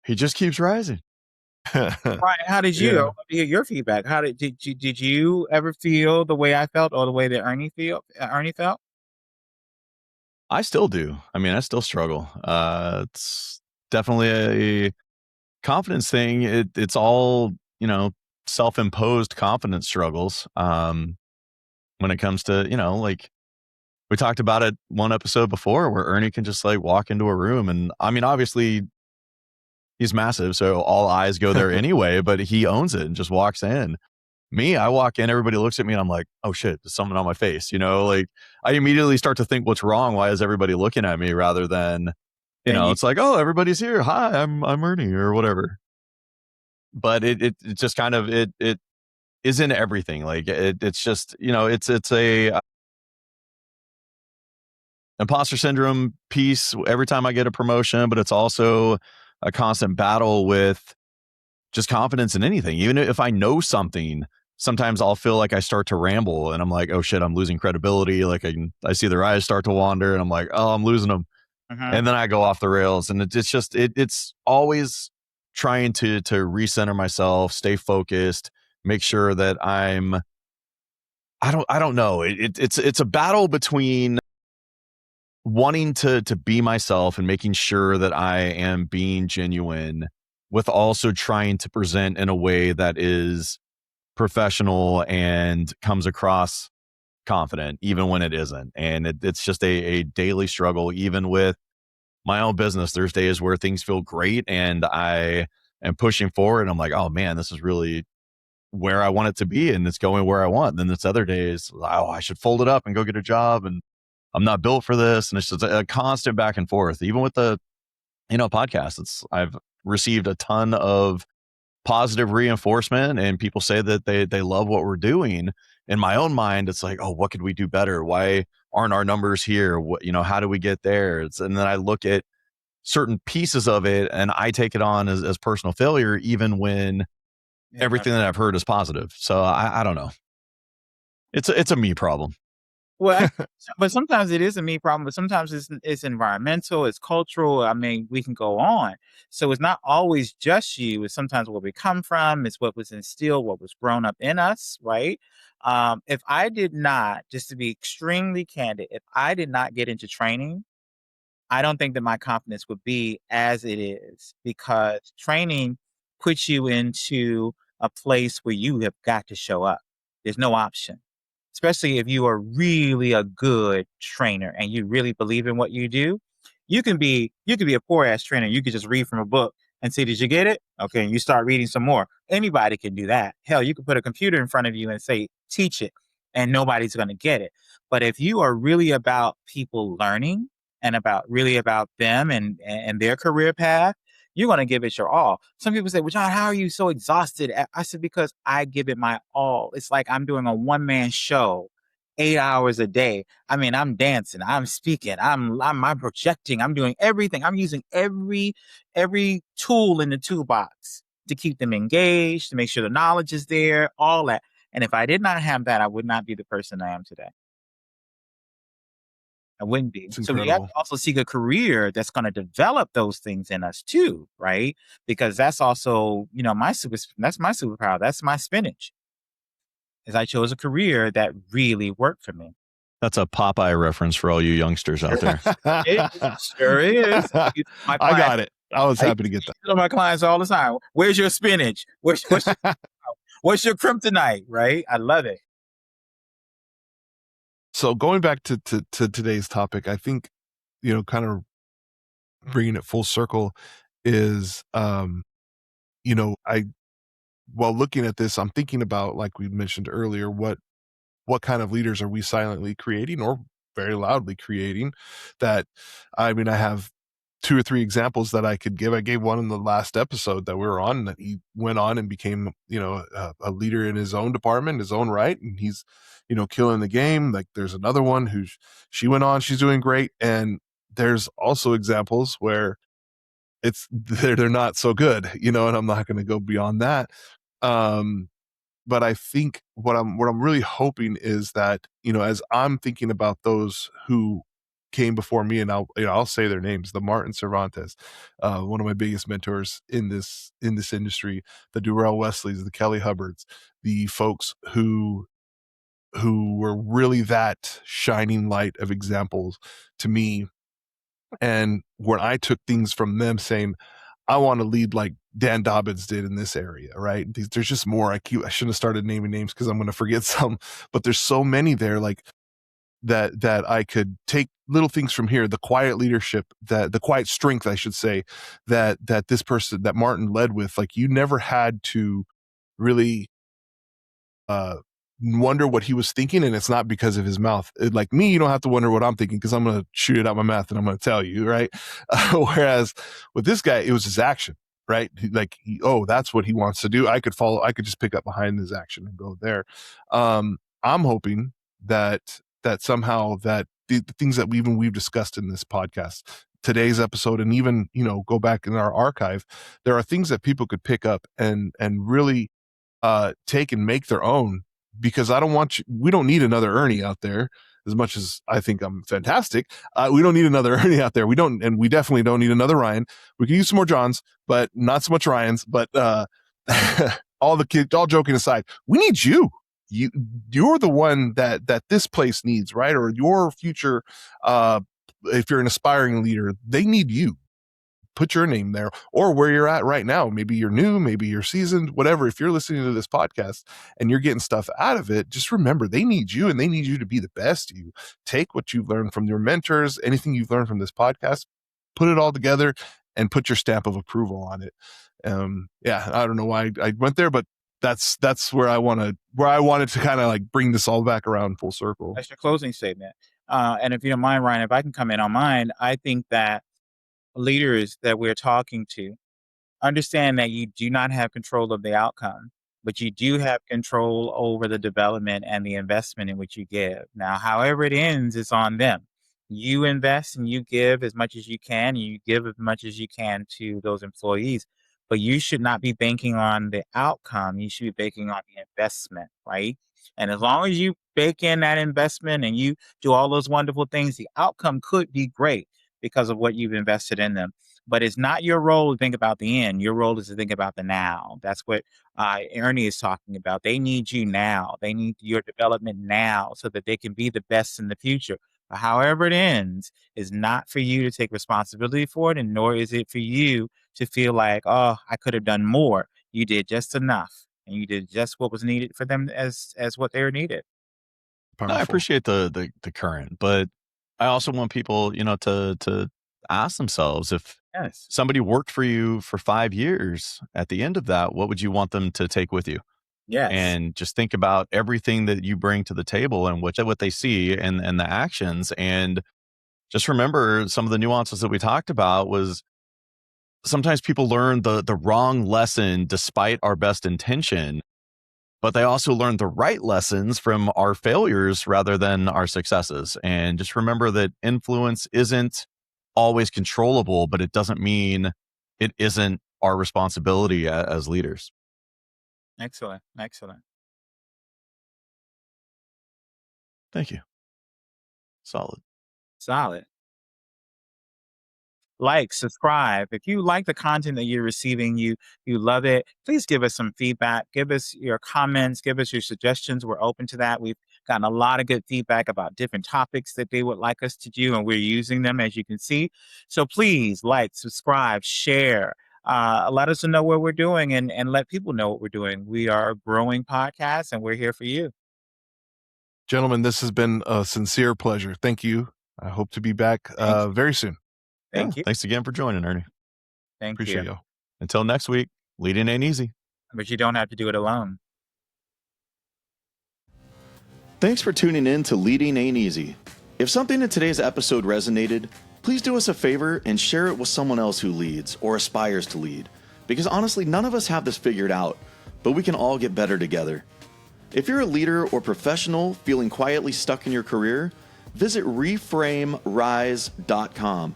He just keeps rising. Ryan, how did you? I Yeah. want to hear your feedback. How did you ever feel the way I felt or the way that Ernie felt? I still do. I mean, I still struggle. It's definitely a confidence thing. It's all, self-imposed confidence struggles. When it comes to, like we talked about it one episode before where Ernie can just like walk into a room and I mean, obviously he's massive, so all eyes go there anyway, but he owns it and just walks in. Me, I walk in, everybody looks at me and I'm like, oh shit, there's something on my face. Like I immediately start to think, what's wrong? Why is everybody looking at me, rather than, And you, it's like, oh, everybody's here. Hi, I'm Ernie or whatever. But it just kind of, it is in everything. Like it's just, it's a imposter syndrome piece every time I get a promotion, but it's also a constant battle with just confidence in anything. Even if I know something, sometimes I'll feel like I start to ramble and I'm like, oh shit, I'm losing credibility. Like I see their eyes start to wander and I'm like, oh, I'm losing them. And then I go off the rails, and it's just, it's always trying to recenter myself, stay focused, make sure that I don't know. It's a battle between wanting to be myself and making sure that I am being genuine, with also trying to present in a way that is professional and comes across confident, even when it isn't. And it's just a daily struggle. Even with my own business, there's days where things feel great and I am pushing forward. I'm like, oh man, this is really where I want it to be and it's going where I want. And then there's other days, oh, I should fold it up and go get a job, and I'm not built for this. And it's just a constant back and forth. Even with the, podcast, I've received a ton of positive reinforcement, and people say that they love what we're doing. In my own mind, it's like, oh, what could we do better? Why aren't our numbers here? What, how do we get there? And then I look at certain pieces of it and I take it on as personal failure, even when everything that I've heard is positive. So I don't know. It's a me problem. well, but sometimes it is a me problem, but sometimes it's environmental, it's cultural. I mean, we can go on. So it's not always just you. It's sometimes where we come from. It's what was instilled, what was grown up in us, right? If I did not, just to be extremely candid, if I did not get into training, I don't think that my confidence would be as it is, because training puts you into a place where you have got to show up. There's no option, especially if you are really a good trainer and you really believe in what you do. You can be a poor ass trainer. You could just read from a book and say, did you get it? Okay. And you start reading some more. Anybody can do that. Hell, you could put a computer in front of you and say, teach it, and nobody's going to get it. But if you are really about people learning and really about them and their career path, you're going to give it your all. Some people say, well, John, how are you so exhausted? I said, because I give it my all. It's like I'm doing a one-man show, 8 hours a day. I mean, I'm dancing, I'm speaking, I'm projecting, I'm doing everything. I'm using every tool in the toolbox to keep them engaged, to make sure the knowledge is there, all that. And if I did not have that, I would not be the person I am today. I wouldn't be. It's So we have incredible. to also seek a career that's going to develop those things in us too, right? Because that's also, that's my superpower. That's my spinach. Is I chose a career that really worked for me. That's a Popeye reference for all you youngsters out there. It sure is. My I got clients, it. I was I happy to get that. tell my clients all the time, where's your spinach? What's your kryptonite, right? I love it. So going back to today's topic, I think, kind of bringing it full circle is, while looking at this, I'm thinking about, like we mentioned earlier, what kind of leaders are we silently creating or very loudly creating? That, I mean, I have 2 or 3 examples that I could give. I gave one in the last episode that we were on, that he went on and became, a leader in his own department, his own right, and he's, killing the game. Like, there's another one she went on, she's doing great, and there's also examples where they're not so good, and I'm not going to go beyond that. But I think what I'm really hoping is that, as I'm thinking about those who came before me, and I'll say their names: the Martin Cervantes, one of my biggest mentors in this industry, the Durrell Wesleys, the Kelly Hubbards, the folks who were really that shining light of examples to me. And when I took things from them, saying, I want to lead like Dan Dobbins did in this area, right? There's just more. I shouldn't have started naming names because I'm going to forget some, but there's so many there, like that I could take little things from here. The quiet leadership, the quiet strength, I should say, that this person, that Martin led with. Like, you never had to really wonder what he was thinking, and it's not because of his mouth. Like me, you don't have to wonder what I'm thinking because I'm going to shoot it out my mouth and I'm going to tell you, right? Whereas with this guy, it was his action, right? Oh, that's what he wants to do. I could just pick up behind his action and go there. I'm hoping that somehow that the things that we've discussed in this podcast, today's episode, and even, go back in our archive, there are things that people could pick up and really take and make their own, because we don't need another Erny out there. As much as I think I'm fantastic, we don't need another Erny out there. We definitely don't need another Ryan. We can use some more Johns, but not so much Ryans. But all joking aside, we need you. You're the one that this place needs, right? Or your future, if you're an aspiring leader, they need you. Put your name there, or where you're at right now. Maybe you're new, maybe you're seasoned, whatever. If you're listening to this podcast and you're getting stuff out of it, just remember they need you, and they need you to be the best you. Take what you've learned from your mentors, anything you've learned from this podcast, put it all together and put your stamp of approval on it. I don't know why I went there, but that's where I wanted to kind of like bring this all back around full circle. That's your closing statement. And if you don't mind, Ryan, if I can come in on mine, I think that leaders that we're talking to understand that you do not have control of the outcome, but you do have control over the development and the investment in which you give. Now, however it ends, it's on them. You invest and you give as much as you can, and you give as much as you can to those employees, but you should not be banking on the outcome. You should be banking on the investment, right? And as long as you bake in that investment and you do all those wonderful things, the outcome could be great because of what you've invested in them. But it's not your role to think about the end. Your role is to think about the now. That's what Erny is talking about. They need you now. They need your development now so that they can be the best in the future. But however it ends is not for you to take responsibility for it, and nor is it for you to feel like, oh, I could have done more. You did just enough, and you did just what was needed for them as what they were needed. No, I appreciate the current, but I also want people, to ask themselves, if somebody worked for you for 5 years, at the end of that, what would you want them to take with you? Yes. And just think about everything that you bring to the table and what they see and the actions. And just remember some of the nuances that we talked about was sometimes people learn the wrong lesson despite our best intention, but they also learn the right lessons from our failures rather than our successes. And just remember that influence isn't always controllable, but it doesn't mean it isn't our responsibility as leaders. Excellent. Excellent. Thank you. Solid. Like, subscribe. If you like the content that you're receiving, you love it, please give us some feedback. Give us your comments. Give us your suggestions. We're open to that. We've gotten a lot of good feedback about different topics that they would like us to do, and we're using them, as you can see. So please like, subscribe, share. Let us know what we're doing, and let people know what we're doing. We are a growing podcast, and we're here for you. Gentlemen, this has been a sincere pleasure. Thank you. I hope to be back very soon. Thank you. Thanks again for joining, Erny. Appreciate you. Until next week, leading ain't easy. But you don't have to do it alone. Thanks for tuning in to Leading Ain't Easy. If something in today's episode resonated, please do us a favor and share it with someone else who leads or aspires to lead. Because honestly, none of us have this figured out, but we can all get better together. If you're a leader or professional feeling quietly stuck in your career, visit reframerise.com.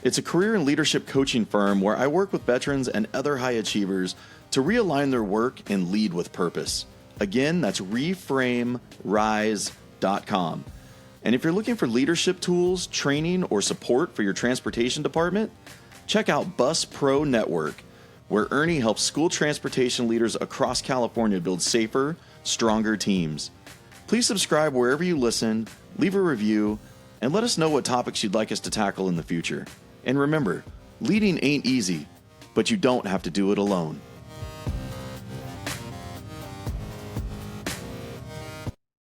It's a career and leadership coaching firm where I work with veterans and other high achievers to realign their work and lead with purpose. Again, that's reframerise.com. And if you're looking for leadership tools, training, or support for your transportation department, check out Bus Pro Network, where Erny helps school transportation leaders across California build safer, stronger teams. Please subscribe wherever you listen, leave a review, and let us know what topics you'd like us to tackle in the future. And remember, leading ain't easy, but you don't have to do it alone.